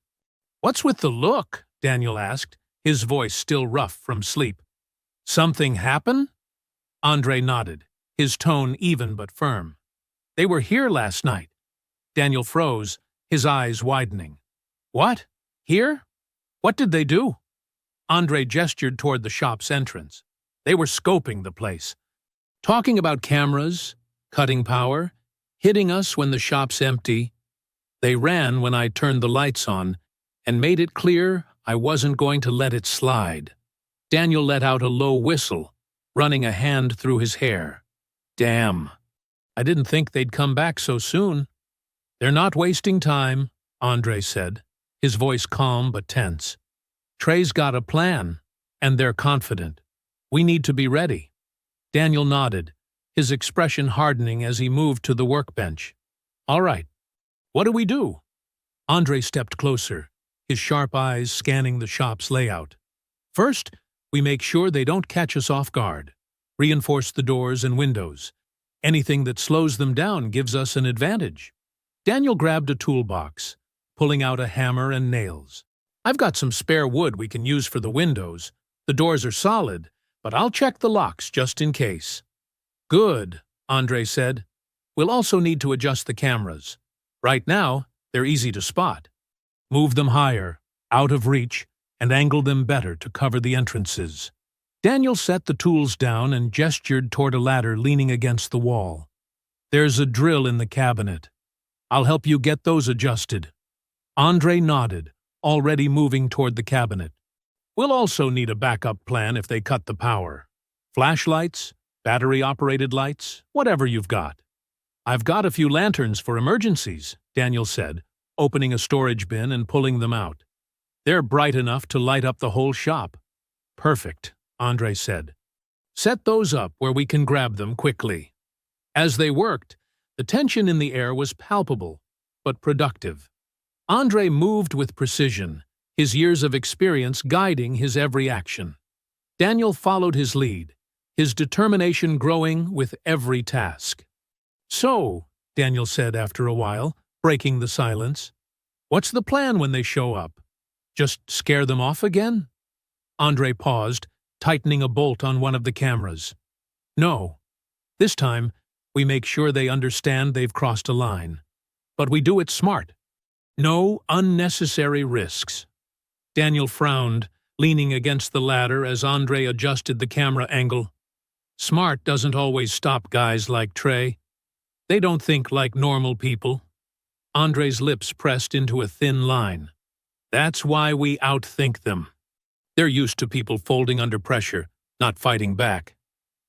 "What's with the look?" Daniel asked, his voice still rough from sleep. "Something happen?" Andre nodded, his tone even but firm. "They were here last night." Daniel froze, his eyes widening. "What? Here? What did they do?" Andre gestured toward the shop's entrance. "They were scoping the place. Talking about cameras, cutting power, hitting us when the shop's empty. They ran when I turned the lights on and made it clear I wasn't going to let it slide." Daniel let out a low whistle, running a hand through his hair. "Damn. I didn't think they'd come back so soon." "They're not wasting time," Andre said, his voice calm but tense. "Trey's got a plan, and they're confident. We need to be ready." Daniel nodded, his expression hardening as he moved to the workbench. "All right. What do we do?" Andre stepped closer, his sharp eyes scanning the shop's layout. "First, we make sure they don't catch us off guard. Reinforce the doors and windows. Anything that slows them down gives us an advantage." Daniel grabbed a toolbox, pulling out a hammer and nails. "I've got some spare wood we can use for the windows. The doors are solid, but I'll check the locks just in case." "Good," Andre said. "We'll also need to adjust the cameras. Right now, they're easy to spot. Move them higher, out of reach, and angle them better to cover the entrances." Daniel set the tools down and gestured toward a ladder leaning against the wall. "There's a drill in the cabinet. I'll help you get those adjusted." Andre nodded, already moving toward the cabinet. "We'll also need a backup plan if they cut the power. Flashlights, battery-operated lights, whatever you've got." "I've got a few lanterns for emergencies," Daniel said, opening a storage bin and pulling them out. "They're bright enough to light up the whole shop." "Perfect," Andre said. "Set those up where we can grab them quickly." As they worked, the tension in the air was palpable, but productive. Andre moved with precision, his years of experience guiding his every action. Daniel followed his lead, his determination growing with every task. "So," Daniel said after a while, breaking the silence, "what's the plan when they show up? Just scare them off again?" Andre paused, tightening a bolt on one of the cameras. "No. This time, we make sure they understand they've crossed a line. But we do it smart. No unnecessary risks." Daniel frowned, leaning against the ladder as Andre adjusted the camera angle. "Smart doesn't always stop guys like Trey. They don't think like normal people." Andre's lips pressed into a thin line. "That's why we outthink them. They're used to people folding under pressure, not fighting back."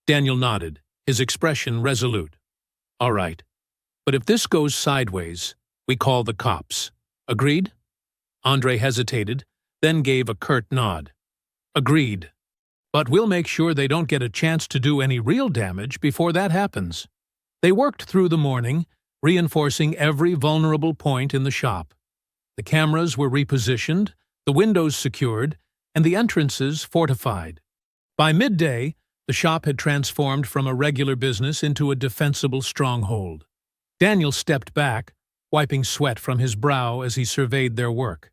Daniel nodded, his expression resolute. "All right. But if this goes sideways, We call the cops. Agreed? Andre hesitated, then gave a curt nod. Agreed. But we'll make sure they don't get a chance to do any real damage before that happens. They worked through the morning, reinforcing every vulnerable point in the shop. The cameras were repositioned, the windows secured, and the entrances fortified. By midday, the shop had transformed from a regular business into a defensible stronghold. Daniel stepped back, wiping sweat from his brow as he surveyed their work.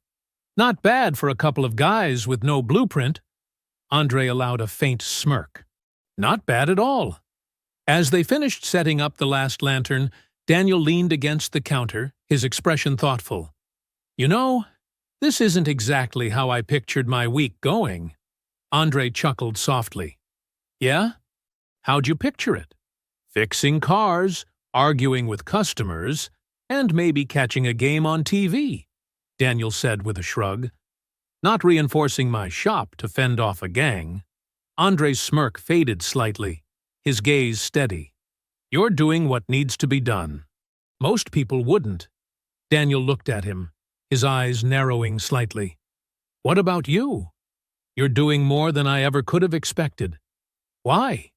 Not bad for a couple of guys with no blueprint. Andre allowed a faint smirk. Not bad at all. As they finished setting up the last lantern, Daniel leaned against the counter, his expression thoughtful. You know, this isn't exactly how I pictured my week going. Andre chuckled softly. Yeah? How'd you picture it? Fixing cars, arguing with customers, and maybe catching a game on TV, Daniel said with a shrug. Not reinforcing my shop to fend off a gang. Andre's smirk faded slightly, his gaze steady. You're doing what needs to be done. Most people wouldn't. Daniel looked at him, his eyes narrowing slightly. What about you? You're doing more than I ever could have expected. Why?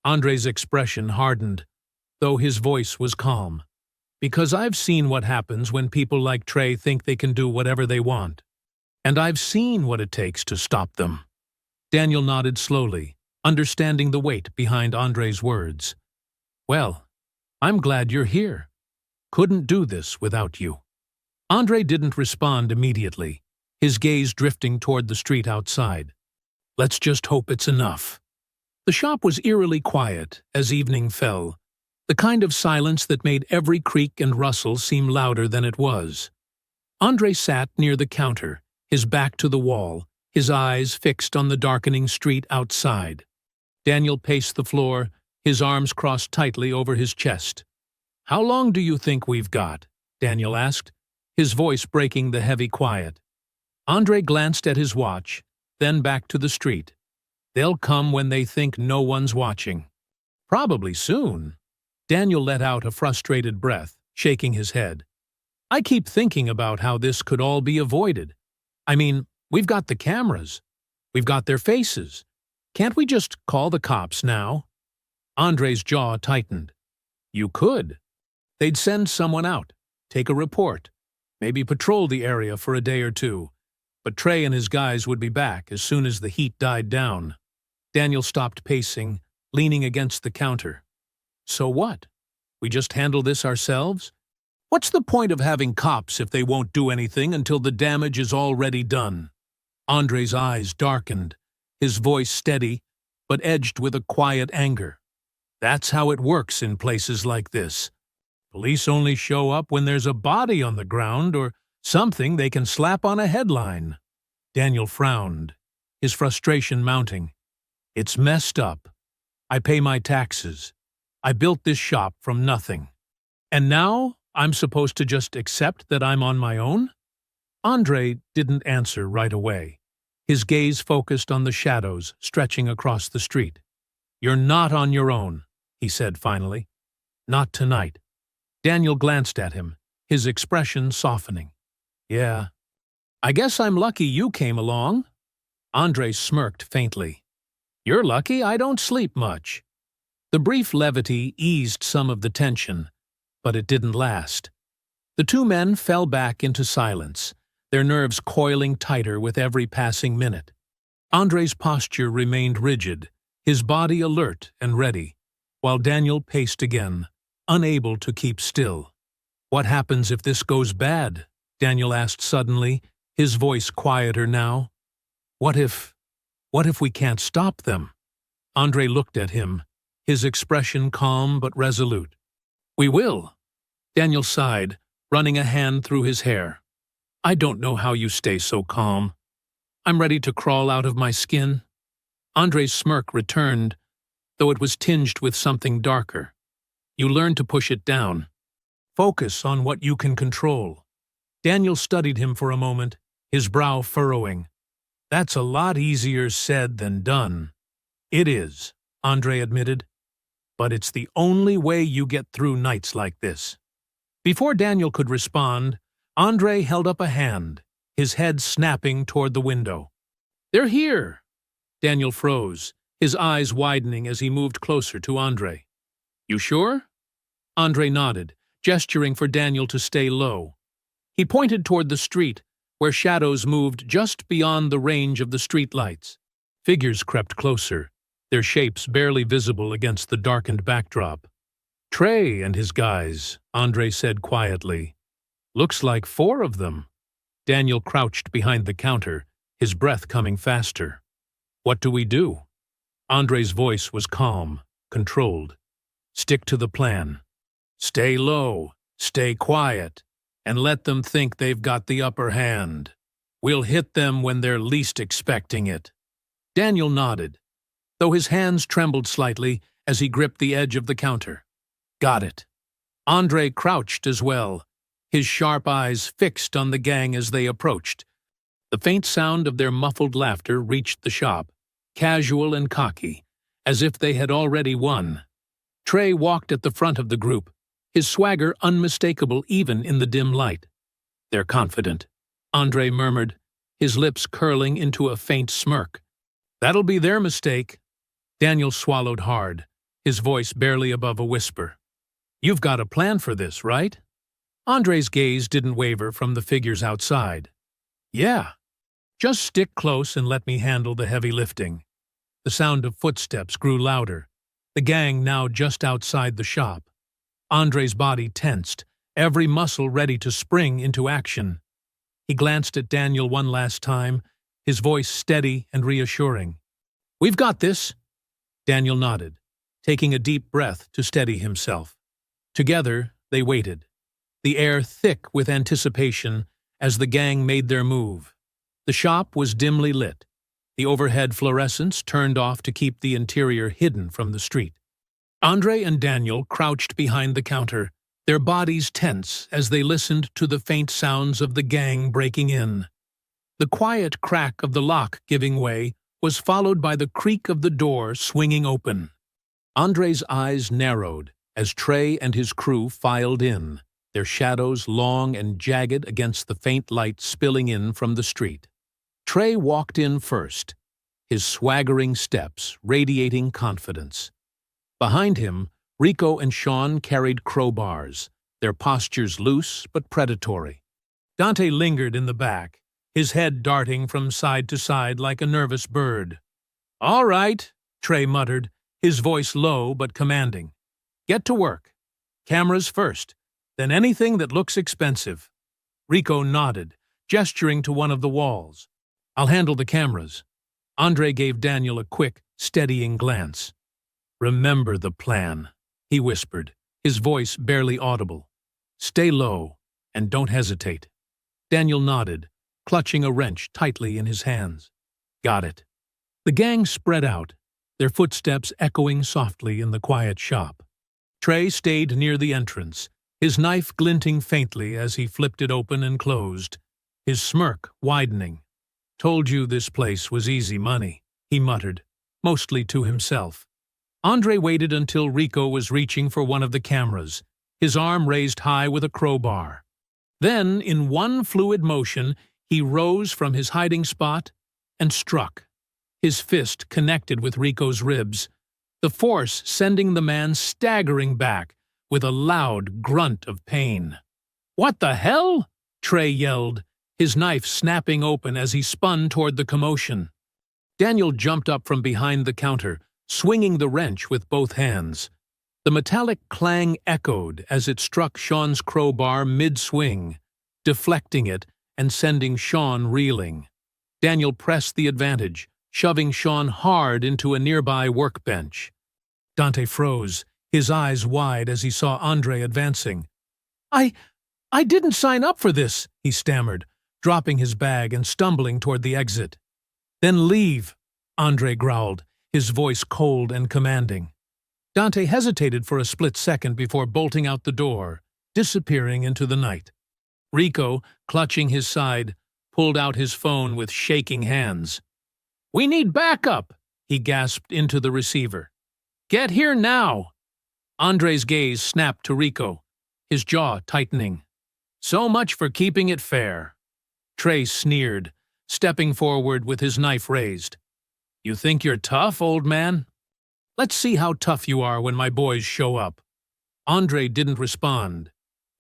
Andre's expression hardened, though his voice was calm. Because I've seen what happens when people like Trey think they can do whatever they want. And I've seen what it takes to stop them. Daniel nodded slowly, understanding the weight behind Andre's words. Well, I'm glad you're here. Couldn't do this without you. Andre didn't respond immediately, his gaze drifting toward the street outside. Let's just hope it's enough. The shop was eerily quiet as evening fell, the kind of silence that made every creak and rustle seem louder than it was. Andre sat near the counter, his back to the wall, his eyes fixed on the darkening street outside. Daniel paced the floor, his arms crossed tightly over his chest. How long do you think we've got? Daniel asked, his voice breaking the heavy quiet. Andre glanced at his watch, then back to the street. They'll come when they think no one's watching. Probably soon. Daniel let out a frustrated breath, shaking his head. I keep thinking about how this could all be avoided. I mean, we've got the cameras. We've got their faces. Can't we just call the cops now? Andre's jaw tightened. You could. They'd send someone out, take a report, maybe patrol the area for a day or two. But Trey and his guys would be back as soon as the heat died down. Daniel stopped pacing, leaning against the counter. So what? We just handle this ourselves? What's the point of having cops if they won't do anything until the damage is already done? Andre's eyes darkened, his voice steady, but edged with a quiet anger. That's how it works in places like this. Police only show up when there's a body on the ground or something they can slap on a headline. Daniel frowned, his frustration mounting. It's messed up. I pay my taxes. I built this shop from nothing. And now I'm supposed to just accept that I'm on my own? Andre didn't answer right away. His gaze focused on the shadows stretching across the street. You're not on your own, he said finally. Not tonight. Daniel glanced at him, his expression softening. Yeah. I guess I'm lucky you came along. Andre smirked faintly. You're lucky I don't sleep much. The brief levity eased some of the tension, but it didn't last. The two men fell back into silence, their nerves coiling tighter with every passing minute. Andre's posture remained rigid, his body alert and ready, while Daniel paced again, unable to keep still. What happens if this goes bad? Daniel asked suddenly, his voice quieter now. What if we can't stop them? Andre looked at him, his expression calm but resolute. We will. Daniel sighed, running a hand through his hair. I don't know how you stay so calm. I'm ready to crawl out of my skin. Andre's smirk returned, though it was tinged with something darker. You learn to push it down. Focus on what you can control. Daniel studied him for a moment, his brow furrowing. That's a lot easier said than done. It is, Andre admitted. But it's the only way you get through nights like this. Before Daniel could respond, Andre held up a hand, his head snapping toward the window. "They're here!" Daniel froze, his eyes widening as he moved closer to Andre. "You sure?" Andre nodded, gesturing for Daniel to stay low. He pointed toward the street, where shadows moved just beyond the range of the streetlights. Figures crept closer, their shapes barely visible against the darkened backdrop. "Trey and his guys," Andre said quietly. "Looks like 4 of them." Daniel crouched behind the counter, his breath coming faster. "What do we do?" Andre's voice was calm, controlled. "Stick to the plan. Stay low, stay quiet, and let them think they've got the upper hand. We'll hit them when they're least expecting it." Daniel nodded, though his hands trembled slightly as he gripped the edge of the counter. "Got it." Andre crouched as well, his sharp eyes fixed on the gang as they approached. The faint sound of their muffled laughter reached the shop, casual and cocky, as if they had already won. Trey walked at the front of the group, his swagger unmistakable even in the dim light. "They're confident," Andre murmured, his lips curling into a faint smirk. "That'll be their mistake." Daniel swallowed hard, his voice barely above a whisper. "You've got a plan for this, right?" Andre's gaze didn't waver from the figures outside. "Yeah. Just stick close and let me handle the heavy lifting." The sound of footsteps grew louder, the gang now just outside the shop. Andre's body tensed, every muscle ready to spring into action. He glanced at Daniel one last time, his voice steady and reassuring. "We've got this." Daniel nodded, taking a deep breath to steady himself. Together, they waited, the air thick with anticipation as the gang made their move. The shop was dimly lit, the overhead fluorescents turned off to keep the interior hidden from the street. Andre and Daniel crouched behind the counter, their bodies tense as they listened to the faint sounds of the gang breaking in. The quiet crack of the lock giving way was followed by the creak of the door swinging open. Andre's eyes narrowed as Trey and his crew filed in, their shadows long and jagged against the faint light spilling in from the street. Trey walked in first, his swaggering steps radiating confidence. Behind him, Rico and Sean carried crowbars, their postures loose but predatory. Dante lingered in the back, his head darting from side to side like a nervous bird. "All right," Trey muttered, his voice low but commanding. "Get to work. Cameras first, then anything that looks expensive." Rico nodded, gesturing to one of the walls. "I'll handle the cameras." Andre gave Daniel a quick, steadying glance. "Remember the plan," he whispered, his voice barely audible. "Stay low, and don't hesitate." Daniel nodded, clutching a wrench tightly in his hands. "Got it." The gang spread out, their footsteps echoing softly in the quiet shop. Trey stayed near the entrance, his knife glinting faintly as he flipped it open and closed, his smirk widening. "Told you this place was easy money," he muttered, mostly to himself. Andre waited until Rico was reaching for one of the cameras, his arm raised high with a crowbar. Then, in one fluid motion, he rose from his hiding spot and struck. His fist connected with Rico's ribs, the force sending the man staggering back with a loud grunt of pain. "What the hell?" Trey yelled, his knife snapping open as he spun toward the commotion. Daniel jumped up from behind the counter, swinging the wrench with both hands. The metallic clang echoed as it struck Sean's crowbar mid-swing, deflecting it and sending Sean reeling. Daniel pressed the advantage, shoving Sean hard into a nearby workbench. Dante froze, his eyes wide as he saw Andre advancing. I didn't sign up for this," he stammered, dropping his bag and stumbling toward the exit. "Then leave," Andre growled, his voice cold and commanding. Dante hesitated for a split second before bolting out the door, disappearing into the night. Rico, clutching his side, pulled out his phone with shaking hands. "We need backup," he gasped into the receiver. "Get here now." Andre's gaze snapped to Rico, his jaw tightening. "So much for keeping it fair." Trey sneered, stepping forward with his knife raised. "You think you're tough, old man? Let's see how tough you are when my boys show up." Andre didn't respond.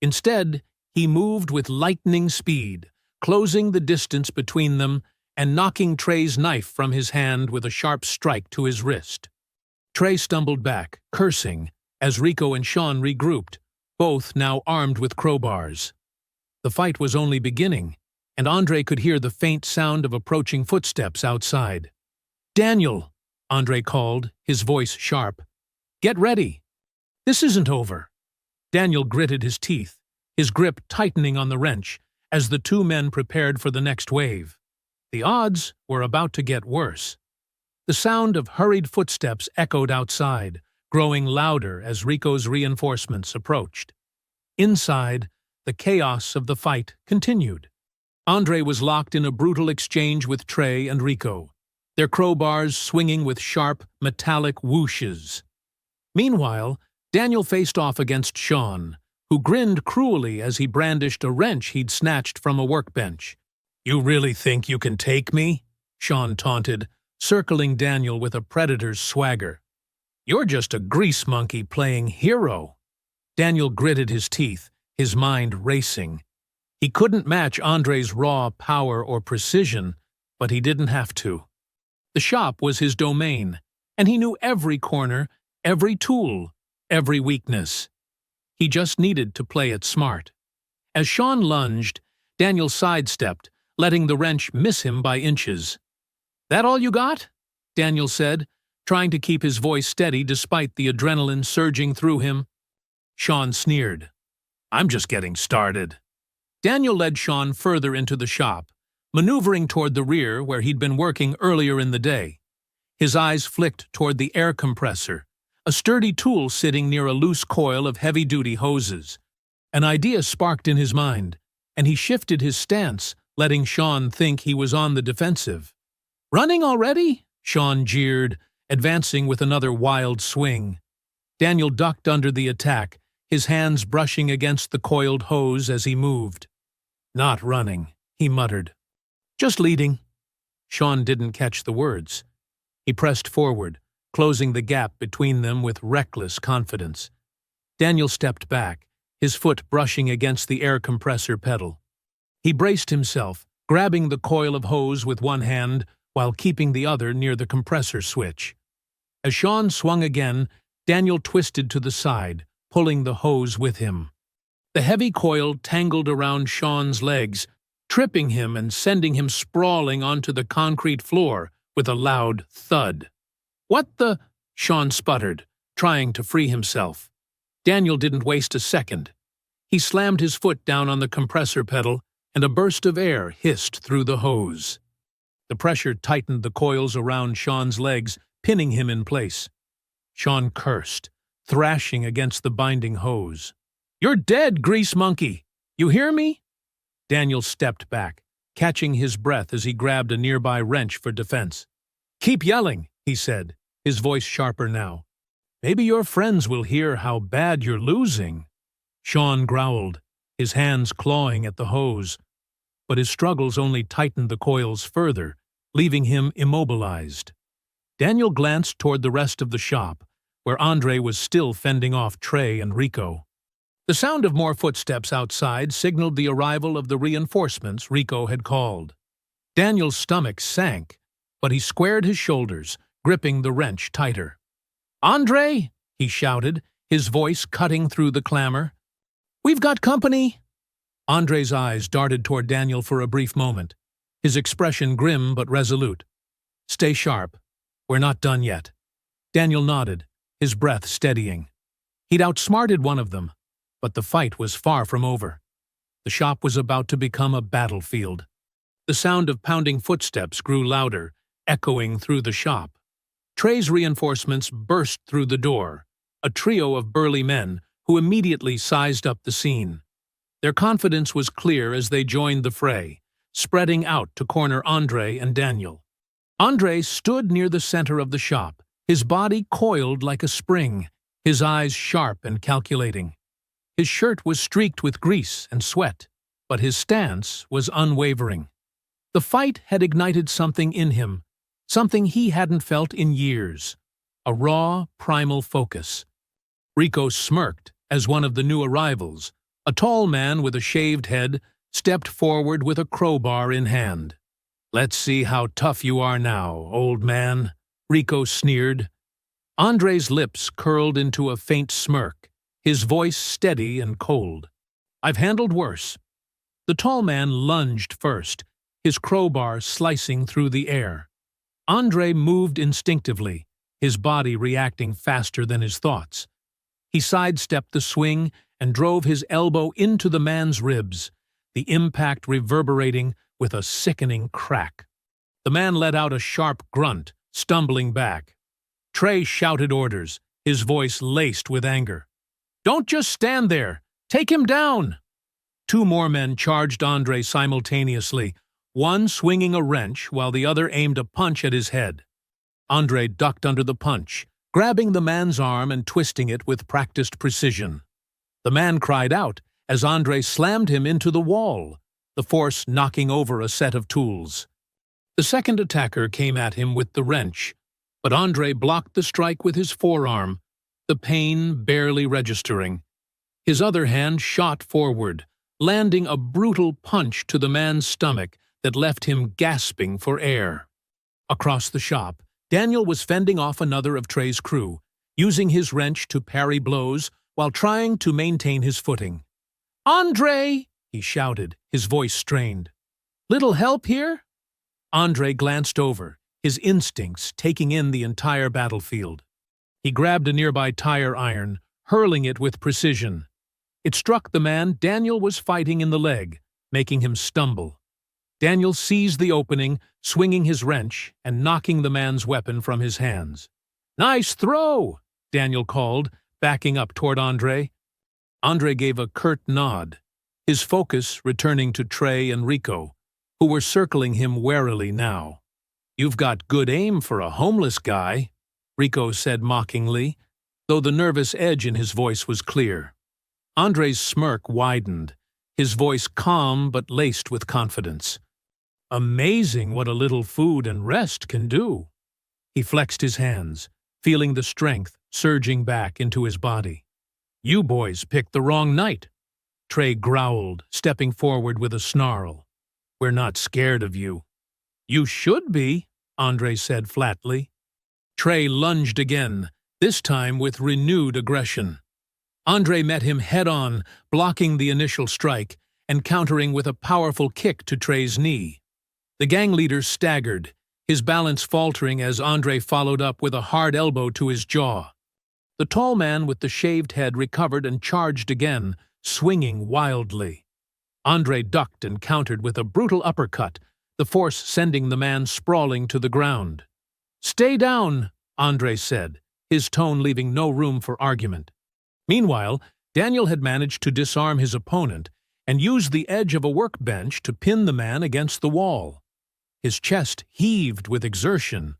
Instead, he moved with lightning speed, closing the distance between them and knocking Trey's knife from his hand with a sharp strike to his wrist. Trey stumbled back, cursing, as Rico and Sean regrouped, both now armed with crowbars. The fight was only beginning, and Andre could hear the faint sound of approaching footsteps outside. "Daniel," Andre called, his voice sharp. "Get ready. This isn't over." Daniel gritted his teeth, his grip tightening on the wrench, as the two men prepared for the next wave. The odds were about to get worse. The sound of hurried footsteps echoed outside, growing louder as Rico's reinforcements approached. Inside, the chaos of the fight continued. Andre was locked in a brutal exchange with Trey and Rico, their crowbars swinging with sharp, metallic whooshes. Meanwhile, Daniel faced off against Sean, who grinned cruelly as he brandished a wrench he'd snatched from a workbench. "You really think you can take me?" Sean taunted, circling Daniel with a predator's swagger. "You're just a grease monkey playing hero." Daniel gritted his teeth, his mind racing. He couldn't match Andre's raw power or precision, but he didn't have to. The shop was his domain, and he knew every corner, every tool, every weakness. He just needed to play it smart. As Sean lunged, Daniel sidestepped, letting the wrench miss him by inches. "That all you got?" Daniel said, trying to keep his voice steady despite the adrenaline surging through him. Sean sneered. "I'm just getting started." Daniel led Sean further into the shop, maneuvering toward the rear where he'd been working earlier in the day. His eyes flicked toward the air compressor, a sturdy tool sitting near a loose coil of heavy-duty hoses. An idea sparked in his mind, and he shifted his stance, letting Sean think he was on the defensive. "Running already?" Sean jeered, advancing with another wild swing. Daniel ducked under the attack, his hands brushing against the coiled hose as he moved. "Not running," he muttered. "Just leading." Sean didn't catch the words. He pressed forward, closing the gap between them with reckless confidence. Daniel stepped back, his foot brushing against the air compressor pedal. He braced himself, grabbing the coil of hose with one hand while keeping the other near the compressor switch. As Sean swung again, Daniel twisted to the side, pulling the hose with him. The heavy coil tangled around Sean's legs, tripping him and sending him sprawling onto the concrete floor with a loud thud. "What the?" Sean sputtered, trying to free himself. Daniel didn't waste a second. He slammed his foot down on the compressor pedal, and a burst of air hissed through the hose. The pressure tightened the coils around Sean's legs, pinning him in place. Sean cursed, thrashing against the binding hose. "You're dead, grease monkey! You hear me?" Daniel stepped back, catching his breath as he grabbed a nearby wrench for defense. "Keep yelling," he said, his voice sharper now. "Maybe your friends will hear how bad you're losing." Sean growled, his hands clawing at the hose, but his struggles only tightened the coils further, leaving him immobilized. Daniel glanced toward the rest of the shop, where Andre was still fending off Trey and Rico. The sound of more footsteps outside signaled the arrival of the reinforcements Rico had called. Daniel's stomach sank, but he squared his shoulders, gripping the wrench tighter. "Andre!" he shouted, his voice cutting through the clamor. "We've got company!" Andre's eyes darted toward Daniel for a brief moment, his expression grim but resolute. "Stay sharp. We're not done yet." Daniel nodded, his breath steadying. He'd outsmarted one of them, but the fight was far from over. The shop was about to become a battlefield. The sound of pounding footsteps grew louder, echoing through the shop. Trey's reinforcements burst through the door, a trio of burly men who immediately sized up the scene. Their confidence was clear as they joined the fray, spreading out to corner Andre and Daniel. Andre stood near the center of the shop, his body coiled like a spring, his eyes sharp and calculating. His shirt was streaked with grease and sweat, but his stance was unwavering. The fight had ignited something in him, something he hadn't felt in years, a raw, primal focus. Rico smirked as one of the new arrivals, a tall man with a shaved head, stepped forward with a crowbar in hand. "Let's see how tough you are now, old man," Rico sneered. Andre's lips curled into a faint smirk, his voice steady and cold. "I've handled worse." The tall man lunged first, his crowbar slicing through the air. Andre moved instinctively, his body reacting faster than his thoughts. He sidestepped the swing and drove his elbow into the man's ribs, the impact reverberating with a sickening crack. The man let out a sharp grunt, stumbling back. Trey shouted orders, his voice laced with anger. "Don't just stand there! Take him down!" Two more men charged Andre simultaneously, one swinging a wrench while the other aimed a punch at his head. Andre ducked under the punch, grabbing the man's arm and twisting it with practiced precision. The man cried out as Andre slammed him into the wall, the force knocking over a set of tools. The second attacker came at him with the wrench, but Andre blocked the strike with his forearm, the pain barely registering. His other hand shot forward, landing a brutal punch to the man's stomach that left him gasping for air. Across the shop, Daniel was fending off another of Trey's crew, using his wrench to parry blows while trying to maintain his footing. "Andre!" he shouted, his voice strained. "Little help here?" Andre glanced over, his instincts taking in the entire battlefield. He grabbed a nearby tire iron, hurling it with precision. It struck the man Daniel was fighting in the leg, making him stumble. Daniel seized the opening, swinging his wrench and knocking the man's weapon from his hands. "Nice throw!" Daniel called, backing up toward Andre. Andre gave a curt nod, his focus returning to Trey and Rico, who were circling him warily now. "You've got good aim for a homeless guy," Rico said mockingly, though the nervous edge in his voice was clear. Andre's smirk widened, his voice calm but laced with confidence. "Amazing what a little food and rest can do." He flexed his hands, feeling the strength surging back into his body. "You boys picked the wrong night," Trey growled, stepping forward with a snarl. "We're not scared of you." "You should be," Andre said flatly. Trey lunged again, this time with renewed aggression. Andre met him head-on, blocking the initial strike and countering with a powerful kick to Trey's knee. The gang leader staggered, his balance faltering as Andre followed up with a hard elbow to his jaw. The tall man with the shaved head recovered and charged again, swinging wildly. Andre ducked and countered with a brutal uppercut, the force sending the man sprawling to the ground. "Stay down," Andre said, his tone leaving no room for argument. Meanwhile, Daniel had managed to disarm his opponent and used the edge of a workbench to pin the man against the wall. His chest heaved with exertion,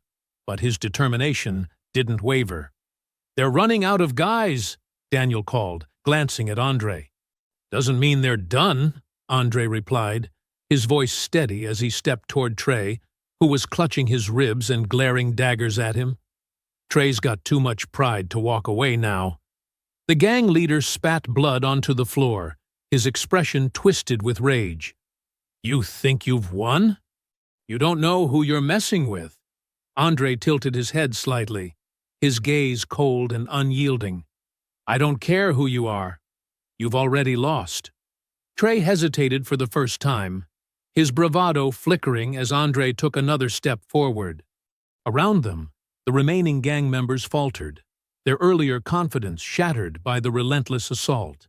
but his determination didn't waver. "They're running out of guys," Daniel called, glancing at Andre. "Doesn't mean they're done," Andre replied, his voice steady as he stepped toward Trey, who was clutching his ribs and glaring daggers at him. Trey's got too much pride to walk away now. The gang leader spat blood onto the floor, his expression twisted with rage. "You think you've won? You don't know who you're messing with." Andre tilted his head slightly, his gaze cold and unyielding. "I don't care who you are. You've already lost." Trey hesitated for the first time, his bravado flickering as Andre took another step forward. Around them, the remaining gang members faltered, their earlier confidence shattered by the relentless assault.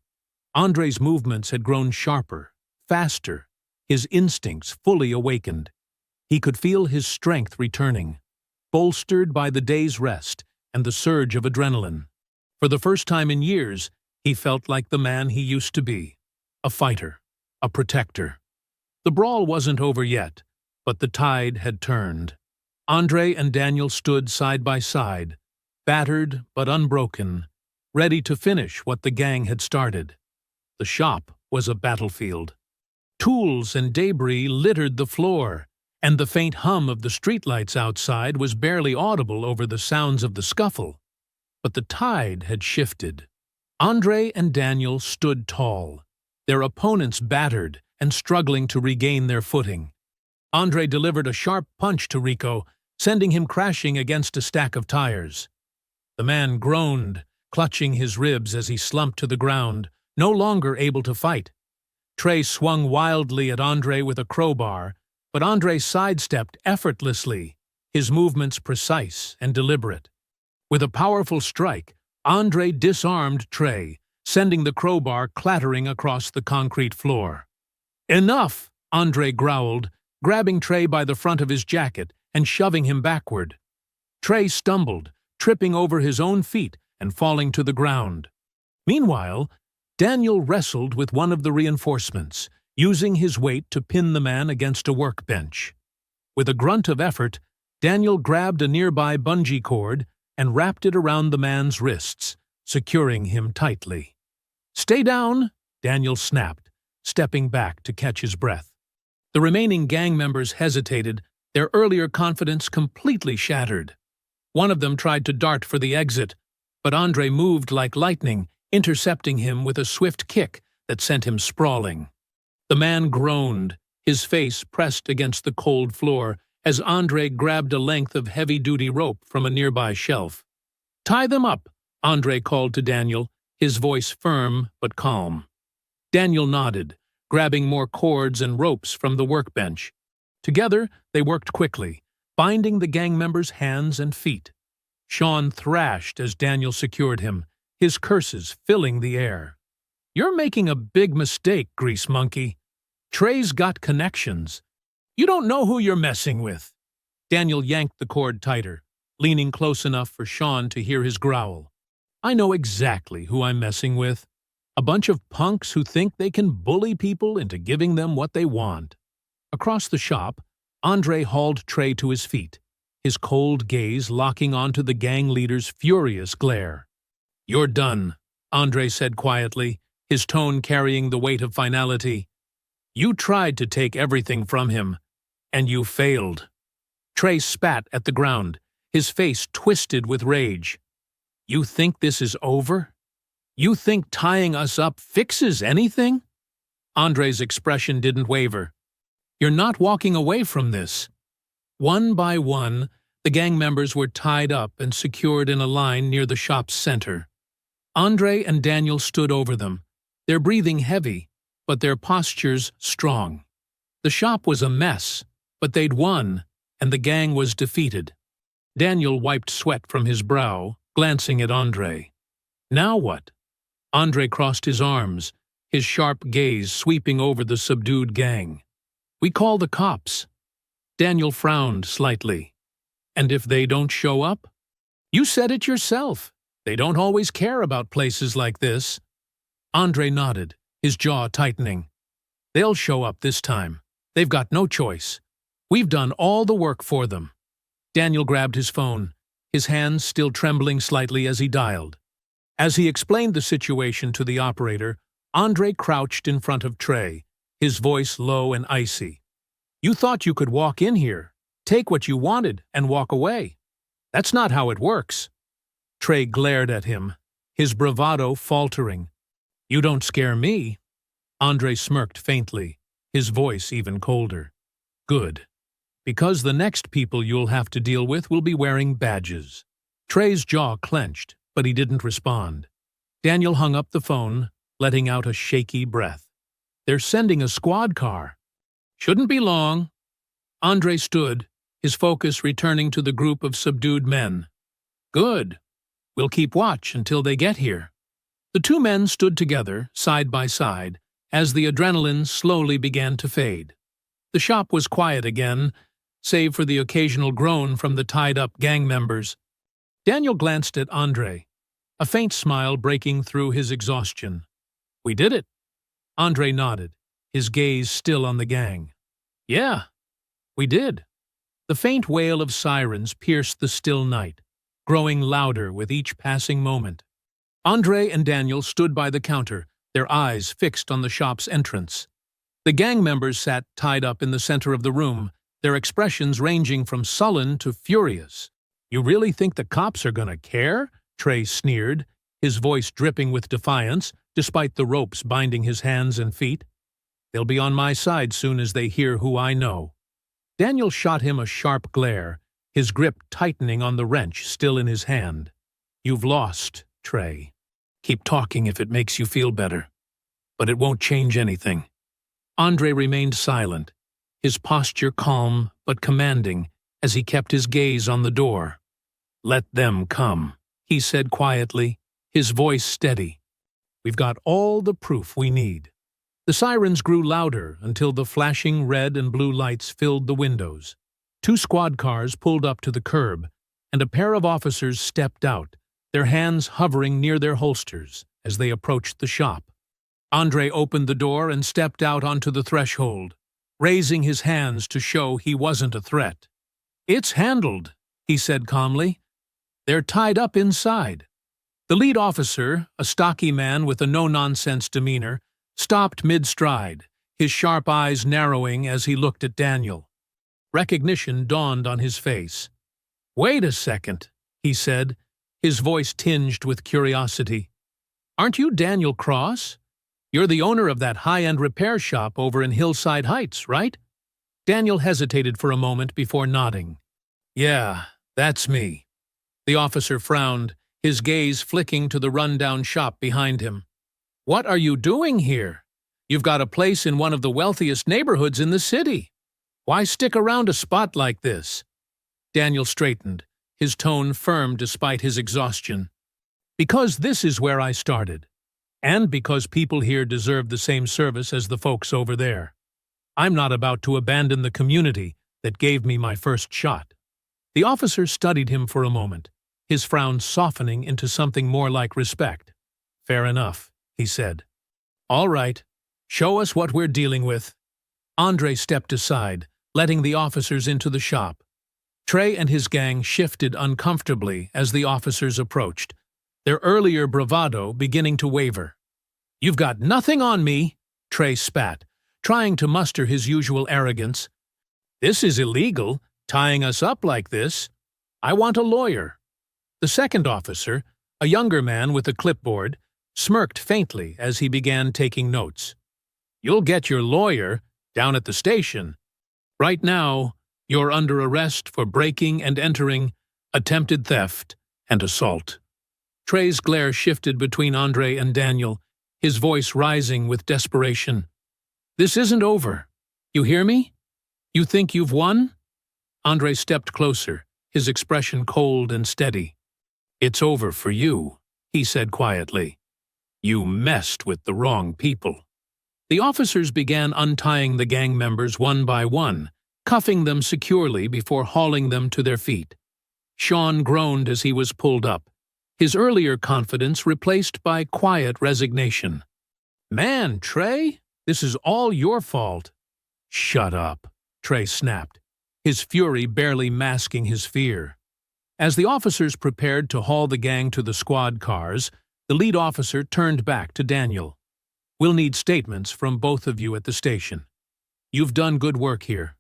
Andre's movements had grown sharper, faster, his instincts fully awakened. He could feel his strength returning, bolstered by the day's rest and the surge of adrenaline. For the first time in years, he felt like the man he used to be, a fighter, a protector. The brawl wasn't over yet, but the tide had turned. Andre and Daniel stood side by side, battered but unbroken, ready to finish what the gang had started. The shop was a battlefield. Tools and debris littered the floor, and the faint hum of the streetlights outside was barely audible over the sounds of the scuffle. But the tide had shifted. Andre and Daniel stood tall, their opponents battered and struggling to regain their footing. Andre delivered a sharp punch to Rico, sending him crashing against a stack of tires. The man groaned, clutching his ribs as he slumped to the ground, no longer able to fight. Trey swung wildly at Andre with a crowbar, but Andre sidestepped effortlessly, his movements precise and deliberate. With a powerful strike, Andre disarmed Trey, sending the crowbar clattering across the concrete floor. "Enough!" Andre growled, grabbing Trey by the front of his jacket and shoving him backward. Trey stumbled, tripping over his own feet and falling to the ground. Meanwhile, Daniel wrestled with one of the reinforcements, using his weight to pin the man against a workbench. With a grunt of effort, Daniel grabbed a nearby bungee cord and wrapped it around the man's wrists, securing him tightly. "Stay down!" Daniel snapped, stepping back to catch his breath. The remaining gang members hesitated, their earlier confidence completely shattered. One of them tried to dart for the exit, but Andre moved like lightning, intercepting him with a swift kick that sent him sprawling. The man groaned, his face pressed against the cold floor as Andre grabbed a length of heavy-duty rope from a nearby shelf. "Tie them up," Andre called to Daniel, his voice firm but calm. Daniel nodded, grabbing more cords and ropes from the workbench. Together, they worked quickly, binding the gang members' hands and feet. Sean thrashed as Daniel secured him, his curses filling the air. "You're making a big mistake, grease monkey. Trey's got connections. You don't know who you're messing with." Daniel yanked the cord tighter, leaning close enough for Sean to hear his growl. "I know exactly who I'm messing with. A bunch of punks who think they can bully people into giving them what they want." Across the shop, Andre hauled Trey to his feet, his cold gaze locking onto the gang leader's furious glare. "You're done," Andre said quietly, his tone carrying the weight of finality. "You tried to take everything from him, and you failed." Trey spat at the ground, his face twisted with rage. "You think this is over? You think tying us up fixes anything?" Andre's expression didn't waver. "You're not walking away from this." One by one, the gang members were tied up and secured in a line near the shop's center. Andre and Daniel stood over them, their breathing heavy, but their postures strong. The shop was a mess, but they'd won, and the gang was defeated. Daniel wiped sweat from his brow, glancing at Andre. "Now what?" Andre crossed his arms, his sharp gaze sweeping over the subdued gang. "We call the cops." Daniel frowned slightly. "And if they don't show up?" "You said it yourself. They don't always care about places like this." Andre nodded, his jaw tightening. "They'll show up this time. They've got no choice. We've done all the work for them." Daniel grabbed his phone, his hands still trembling slightly as he dialed. As he explained the situation to the operator, Andre crouched in front of Trey, his voice low and icy. "You thought you could walk in here, take what you wanted, and walk away. That's not how it works." Trey glared at him, his bravado faltering. "You don't scare me." Andre smirked faintly, his voice even colder. "Good. Because the next people you'll have to deal with will be wearing badges." Trey's jaw clenched, but he didn't respond. Daniel hung up the phone, letting out a shaky breath. "They're sending a squad car." "Shouldn't be long." Andre stood, his focus returning to the group of subdued men. "Good. We'll keep watch until they get here." The two men stood together, side by side, as the adrenaline slowly began to fade. The shop was quiet again, save for the occasional groan from the tied-up gang members. Daniel glanced at Andre, a faint smile breaking through his exhaustion. "We did it." Andre nodded, his gaze still on the gang. "Yeah, we did." The faint wail of sirens pierced the still night, growing louder with each passing moment. Andre and Daniel stood by the counter, their eyes fixed on the shop's entrance. The gang members sat tied up in the center of the room, their expressions ranging from sullen to furious. "You really think the cops are gonna care?" Trey sneered, his voice dripping with defiance, despite the ropes binding his hands and feet. "They'll be on my side soon as they hear who I know." Daniel shot him a sharp glare, his grip tightening on the wrench still in his hand. "You've lost, Trey. Keep talking if it makes you feel better. But it won't change anything." Andre remained silent, his posture calm but commanding as he kept his gaze on the door. "Let them come," he said quietly, his voice steady. "We've got all the proof we need." The sirens grew louder until the flashing red and blue lights filled the windows. 2 squad cars pulled up to the curb, and a pair of officers stepped out, their hands hovering near their holsters as they approached the shop. Andre opened the door and stepped out onto the threshold, raising his hands to show he wasn't a threat. "It's handled," he said calmly. "They're tied up inside." The lead officer, a stocky man with a no-nonsense demeanor, stopped mid-stride, his sharp eyes narrowing as he looked at Daniel. Recognition dawned on his face. "Wait a second," he said, his voice tinged with curiosity. "Aren't you Daniel Cross? You're the owner of that high-end repair shop over in Hillside Heights, right?" Daniel hesitated for a moment before nodding. "Yeah, that's me." The officer frowned, his gaze flicking to the run-down shop behind him. "What are you doing here? You've got a place in one of the wealthiest neighborhoods in the city. Why stick around a spot like this?" Daniel straightened, his tone firm despite his exhaustion. "Because this is where I started, and because people here deserve the same service as the folks over there. I'm not about to abandon the community that gave me my first shot." The officer studied him for a moment, his frown softening into something more like respect. "Fair enough," he said. "All right, show us what we're dealing with." Andre stepped aside, letting the officers into the shop. Trey and his gang shifted uncomfortably as the officers approached, their earlier bravado beginning to waver. "You've got nothing on me," Trey spat, trying to muster his usual arrogance. "This is illegal, tying us up like this. I want a lawyer." The second officer, a younger man with a clipboard, smirked faintly as he began taking notes. "You'll get your lawyer down at the station. Right now, you're under arrest for breaking and entering, attempted theft, and assault." Trey's glare shifted between Andre and Daniel, his voice rising with desperation. "This isn't over. You hear me? You think you've won?" Andre stepped closer, his expression cold and steady. "It's over for you," he said quietly. "You messed with the wrong people." The officers began untying the gang members one by one, cuffing them securely before hauling them to their feet. Sean groaned as he was pulled up, his earlier confidence replaced by quiet resignation. "Man, Trey, this is all your fault." "Shut up," Trey snapped, his fury barely masking his fear. As the officers prepared to haul the gang to the squad cars, the lead officer turned back to Daniel. "We'll need statements from both of you at the station. You've done good work here.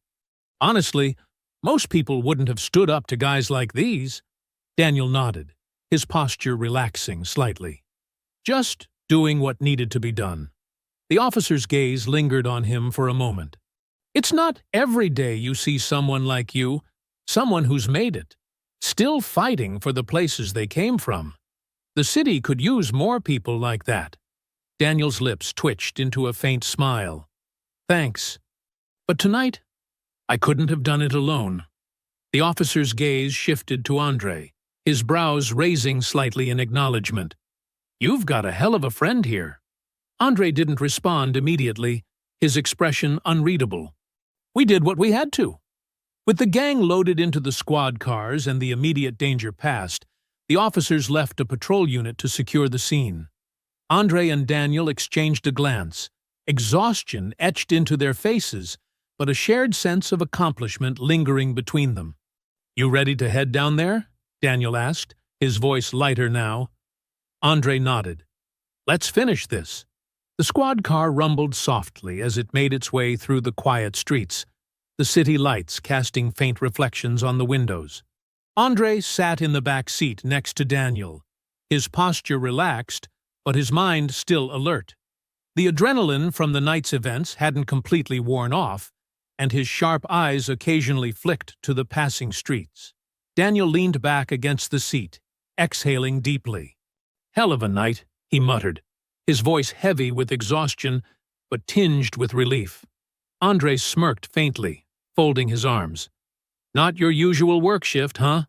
Honestly, most people wouldn't have stood up to guys like these." Daniel nodded, his posture relaxing slightly. "Just doing what needed to be done." The officer's gaze lingered on him for a moment. "It's not every day you see someone like you, someone who's made it, still fighting for the places they came from. The city could use more people like that." Daniel's lips twitched into a faint smile. "Thanks. But tonight, I couldn't have done it alone." The officer's gaze shifted to Andre, his brows raising slightly in acknowledgement. "You've got a hell of a friend here." Andre didn't respond immediately, his expression unreadable. "We did what we had to." With the gang loaded into the squad cars and the immediate danger past, the officers left a patrol unit to secure the scene. Andre and Daniel exchanged a glance, exhaustion etched into their faces, but a shared sense of accomplishment lingering between them. "You ready to head down there?" Daniel asked, his voice lighter now. Andre nodded. "Let's finish this." The squad car rumbled softly as it made its way through the quiet streets, the city lights casting faint reflections on the windows. Andre sat in the back seat next to Daniel, his posture relaxed, but his mind still alert. The adrenaline from the night's events hadn't completely worn off, and his sharp eyes occasionally flicked to the passing streets. Daniel leaned back against the seat, exhaling deeply. "Hell of a night," he muttered, his voice heavy with exhaustion but tinged with relief. Andre smirked faintly, folding his arms. "Not your usual work shift, huh?"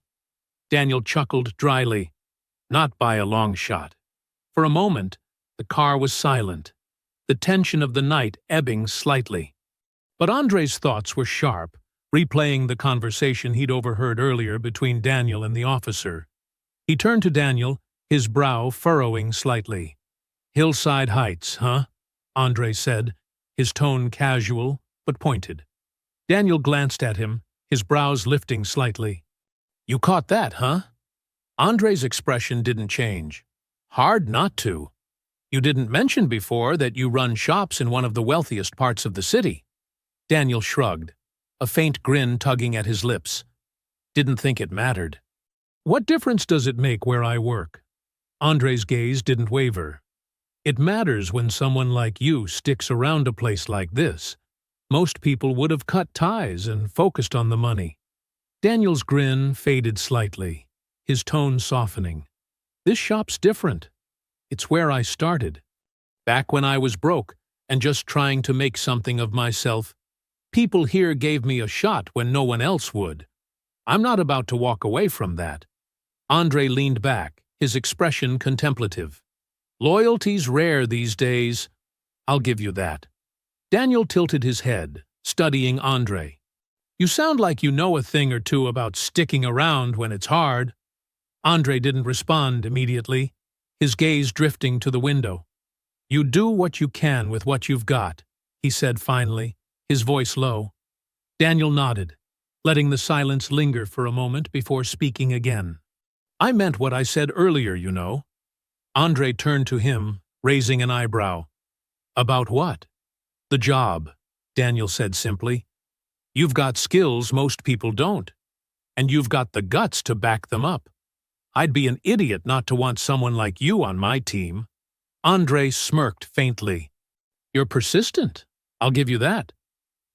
Daniel chuckled dryly. "Not by a long shot." For a moment, the car was silent, the tension of the night ebbing slightly. But Andre's thoughts were sharp, replaying the conversation he'd overheard earlier between Daniel and the officer. He turned to Daniel, his brow furrowing slightly. "Hillside Heights, huh?" Andre said, his tone casual but pointed. Daniel glanced at him, his brows lifting slightly. "You caught that, huh?" Andre's expression didn't change. "Hard not to. You didn't mention before that you run shops in one of the wealthiest parts of the city." Daniel shrugged, a faint grin tugging at his lips. "Didn't think it mattered." "What difference does it make where I work?" Andre's gaze didn't waver. "It matters when someone like you sticks around a place like this. Most people would have cut ties and focused on the money." Daniel's grin faded slightly, his tone softening. "This shop's different. It's where I started. Back when I was broke and just trying to make something of myself, people here gave me a shot when no one else would. I'm not about to walk away from that." Andre leaned back, his expression contemplative. "Loyalty's rare these days. I'll give you that." Daniel tilted his head, studying Andre. "You sound like you know a thing or two about sticking around when it's hard." Andre didn't respond immediately, his gaze drifting to the window. "You do what you can with what you've got," he said finally, his voice low. Daniel nodded, letting the silence linger for a moment before speaking again. "I meant what I said earlier, you know." Andre turned to him, raising an eyebrow. "About what?" "The job," Daniel said simply. "You've got skills most people don't, and you've got the guts to back them up. I'd be an idiot not to want someone like you on my team." Andre smirked faintly. "You're persistent, I'll give you that."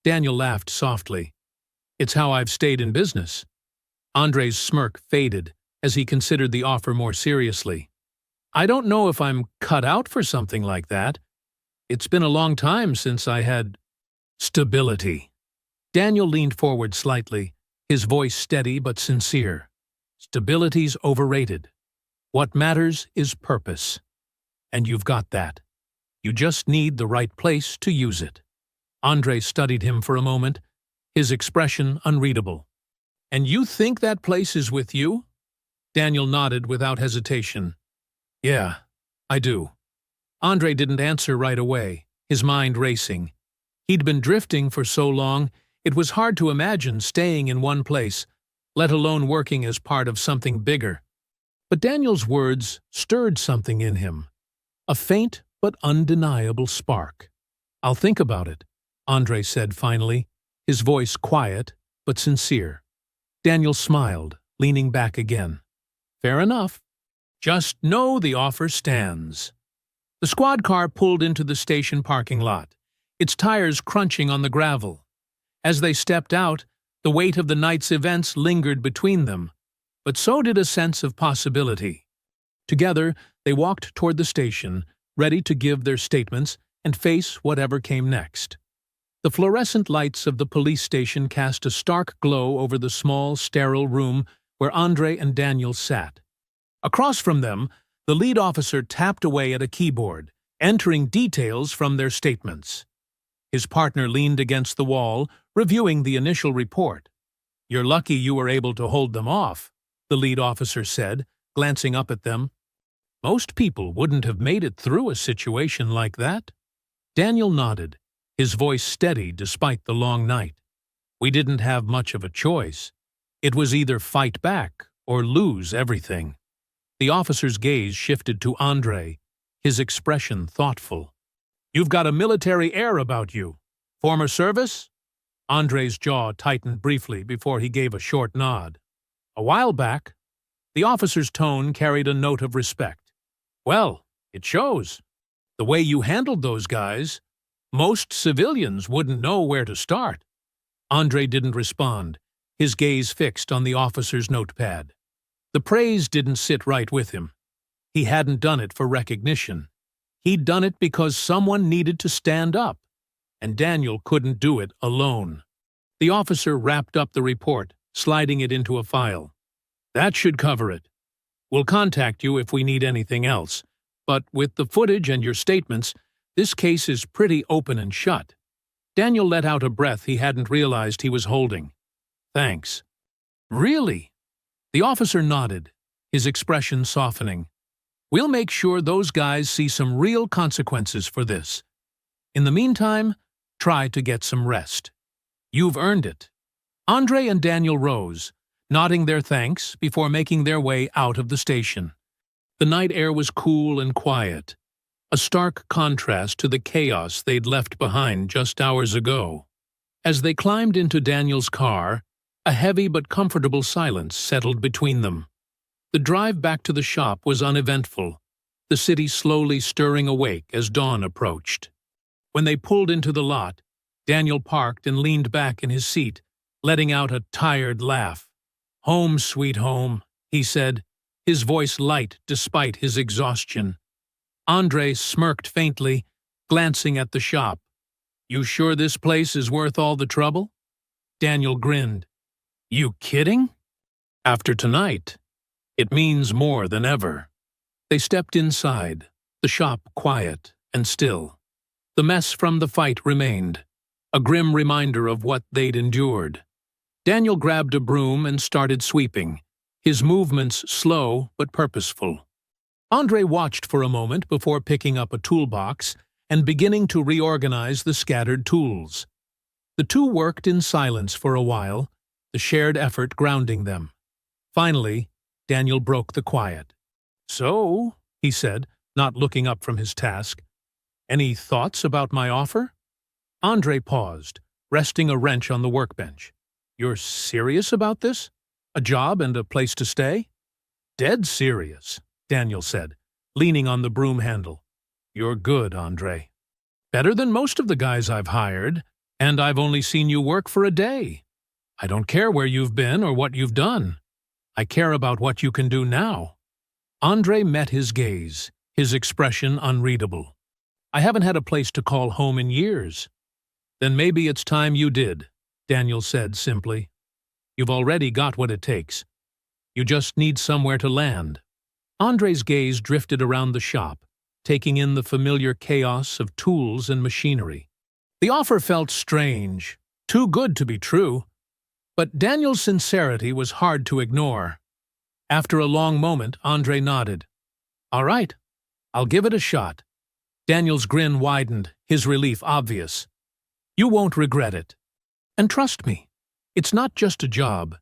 Daniel laughed softly. "It's how I've stayed in business." Andre's smirk faded as he considered the offer more seriously. "I don't know if I'm cut out for something like that. It's been a long time since I had stability." Daniel leaned forward slightly, his voice steady but sincere. "Stability's overrated. What matters is purpose. And you've got that. You just need the right place to use it." Andre studied him for a moment, his expression unreadable. "And you think that place is with you?" Daniel nodded without hesitation. "Yeah, I do." Andre didn't answer right away, his mind racing. He'd been drifting for so long, it was hard to imagine staying in one place, let alone working as part of something bigger. But Daniel's words stirred something in him, a faint but undeniable spark. "I'll think about it," Andre said finally, his voice quiet but sincere. Daniel smiled, leaning back again. "Fair enough. Just know the offer stands." The squad car pulled into the station parking lot, its tires crunching on the gravel. As they stepped out, the weight of the night's events lingered between them, but so did a sense of possibility. Together, they walked toward the station, ready to give their statements and face whatever came next. The fluorescent lights of the police station cast a stark glow over the small, sterile room where Andre and Daniel sat. Across from them, the lead officer tapped away at a keyboard, entering details from their statements. His partner leaned against the wall, reviewing the initial report. "You're lucky you were able to hold them off," the lead officer said, glancing up at them. "Most people wouldn't have made it through a situation like that." Daniel nodded, his voice steady despite the long night. "We didn't have much of a choice. It was either fight back or lose everything." The officer's gaze shifted to Andre, his expression thoughtful. You've got a military air about you. Former service? Andre's jaw tightened briefly before he gave a short nod. A while back. The officer's tone carried a note of respect. Well, it shows. The way you handled those guys, most civilians wouldn't know where to start. Andre didn't respond, his gaze fixed on the officer's notepad. The praise didn't sit right with him. He hadn't done it for recognition. He'd done it because someone needed to stand up, and Daniel couldn't do it alone. The officer wrapped up the report, sliding it into a file. That should cover it. We'll contact you if we need anything else, but with the footage and your statements, this case is pretty open and shut. Daniel let out a breath he hadn't realized he was holding. Thanks. Really? The officer nodded, his expression softening. We'll make sure those guys see some real consequences for this. In the meantime, try to get some rest. You've earned it. Andre and Daniel rose, nodding their thanks before making their way out of the station. The night air was cool and quiet, a stark contrast to the chaos they'd left behind just hours ago. As they climbed into Daniel's car, a heavy but comfortable silence settled between them. The drive back to the shop was uneventful, the city slowly stirring awake as dawn approached. When they pulled into the lot, Daniel parked and leaned back in his seat, letting out a tired laugh. Home, sweet home, he said, his voice light despite his exhaustion. Andre smirked faintly, glancing at the shop. You sure this place is worth all the trouble? Daniel grinned. You kidding? After tonight, it means more than ever. They stepped inside, the shop quiet and still. The mess from the fight remained, a grim reminder of what they'd endured. Daniel grabbed a broom and started sweeping, his movements slow but purposeful. Andre watched for a moment before picking up a toolbox and beginning to reorganize the scattered tools. The two worked in silence for a while, the shared effort grounding them. Finally, Daniel broke the quiet. So, he said, not looking up from his task, any thoughts about my offer? Andre paused, resting a wrench on the workbench. You're serious about this? A job and a place to stay? Dead serious, Daniel said, leaning on the broom handle. You're good, Andre. Better than most of the guys I've hired, and I've only seen you work for a day. I don't care where you've been or what you've done. I care about what you can do now. Andre met his gaze, his expression unreadable. I haven't had a place to call home in years. Then maybe it's time you did, Daniel said simply. You've already got what it takes. You just need somewhere to land. Andre's gaze drifted around the shop, taking in the familiar chaos of tools and machinery. The offer felt strange, too good to be true, but Daniel's sincerity was hard to ignore. After a long moment, Andre nodded. All right, I'll give it a shot. Daniel's grin widened, his relief obvious. You won't regret it. And trust me, it's not just a job.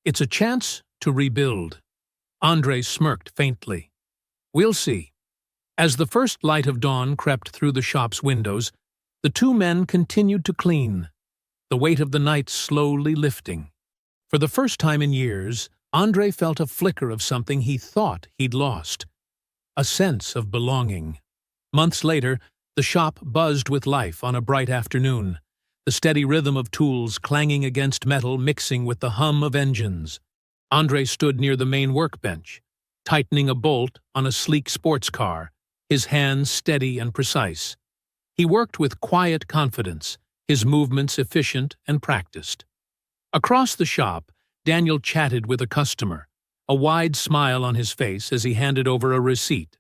It's a chance to rebuild. Andre smirked faintly. We'll see. As the first light of dawn crept through the shop's windows, the two men continued to clean, the weight of the night slowly lifting. For the first time in years, Andre felt a flicker of something he thought he'd lost. A sense of belonging. Months later, the shop buzzed with life on a bright afternoon, the steady rhythm of tools clanging against metal mixing with the hum of engines. Andre stood near the main workbench, tightening a bolt on a sleek sports car, his hands steady and precise. He worked with quiet confidence, his movements efficient and practiced. Across the shop, Daniel chatted with a customer, a wide smile on his face as he handed over a receipt.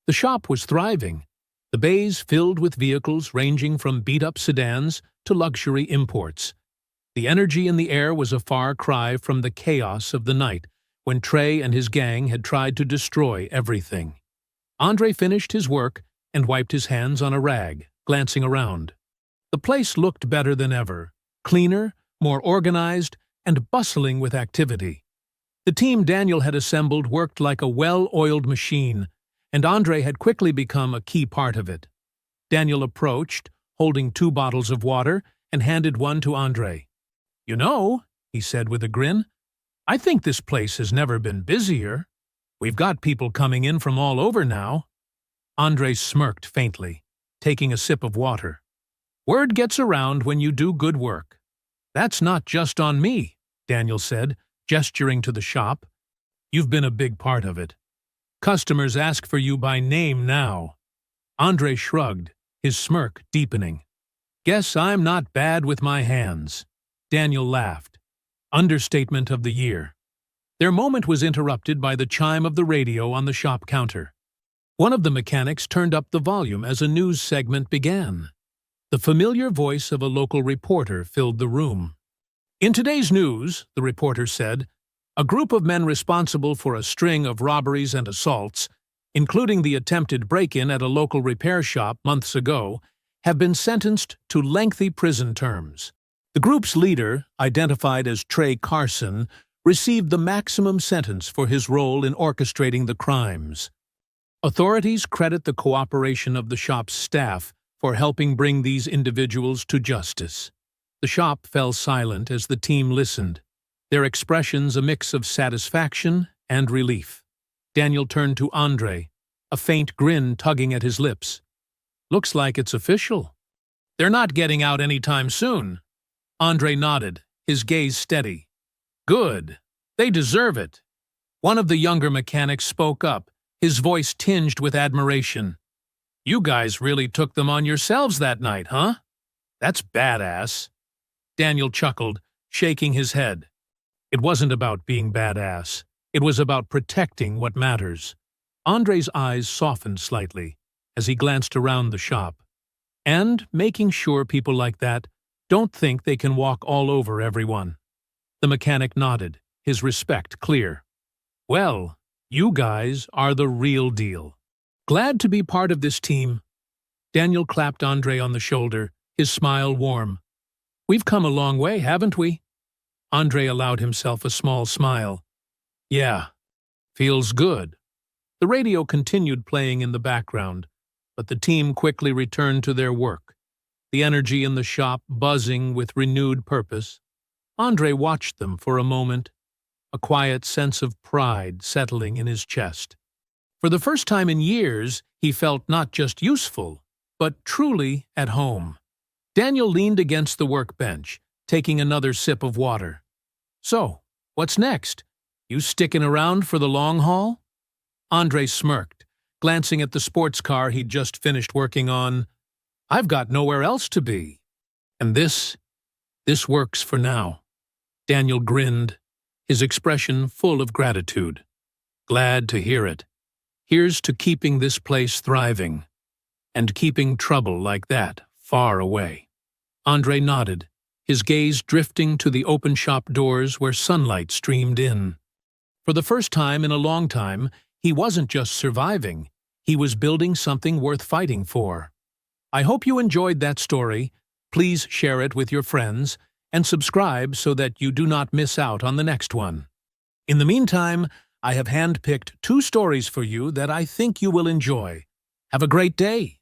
The shop was thriving, the bays filled with vehicles ranging from beat-up sedans to luxury imports. The energy in the air was a far cry from the chaos of the night when Trey and his gang had tried to destroy everything. Andre finished his work and wiped his hands on a rag, glancing around. The place looked better than ever, cleaner, more organized, and bustling with activity. The team Daniel had assembled worked like a well-oiled machine, and Andre had quickly become a key part of it. Daniel approached, holding 2 bottles of water, and handed one to Andre. "You know," he said with a grin, "I think this place has never been busier. We've got people coming in from all over now." Andre smirked faintly, taking a sip of water. "Word gets around when you do good work." "That's not just on me," Daniel said, gesturing to the shop. "You've been a big part of it. Customers ask for you by name now." Andre shrugged, his smirk deepening. "Guess I'm not bad with my hands." Daniel laughed. Understatement of the year. Their moment was interrupted by the chime of the radio on the shop counter. One of the mechanics turned up the volume as a news segment began. The familiar voice of a local reporter filled the room. "In today's news," the reporter said, "a group of men responsible for a string of robberies and assaults, including the attempted break-in at a local repair shop months ago, have been sentenced to lengthy prison terms. The group's leader, identified as Trey Carson, received the maximum sentence for his role in orchestrating the crimes. Authorities credit the cooperation of the shop's staff for helping bring these individuals to justice." The shop fell silent as the team listened, their expressions a mix of satisfaction and relief. Daniel turned to Andre, a faint grin tugging at his lips. "Looks like it's official." "They're not getting out anytime soon." Andre nodded, his gaze steady. "Good. They deserve it." One of the younger mechanics spoke up, his voice tinged with admiration. "You guys really took them on yourselves that night, huh? That's badass." Daniel chuckled, shaking his head. It wasn't about being badass. It was about protecting what matters. Andre's eyes softened slightly as he glanced around the shop. And making sure people like that don't think they can walk all over everyone. The mechanic nodded, his respect clear. "Well, you guys are the real deal. Glad to be part of this team." Daniel clapped Andre on the shoulder, his smile warm. "We've come a long way, haven't we?" Andre allowed himself a small smile. "Yeah, feels good." The radio continued playing in the background, but the team quickly returned to their work, the energy in the shop buzzing with renewed purpose. Andre watched them for a moment, a quiet sense of pride settling in his chest. For the first time in years, he felt not just useful, but truly at home. Daniel leaned against the workbench, taking another sip of water. "So, what's next? You sticking around for the long haul?" Andre smirked, glancing at the sports car he'd just finished working on. "I've got nowhere else to be. And this works for now." Daniel grinned, his expression full of gratitude. "Glad to hear it. Here's to keeping this place thriving, and keeping trouble like that far away." Andre nodded, his gaze drifting to the open shop doors where sunlight streamed in. For the first time in a long time, he wasn't just surviving, he was building something worth fighting for. I hope you enjoyed that story. Please share it with your friends, and subscribe so that you do not miss out on the next one. In the meantime, I have handpicked 2 stories for you that I think you will enjoy. Have a great day!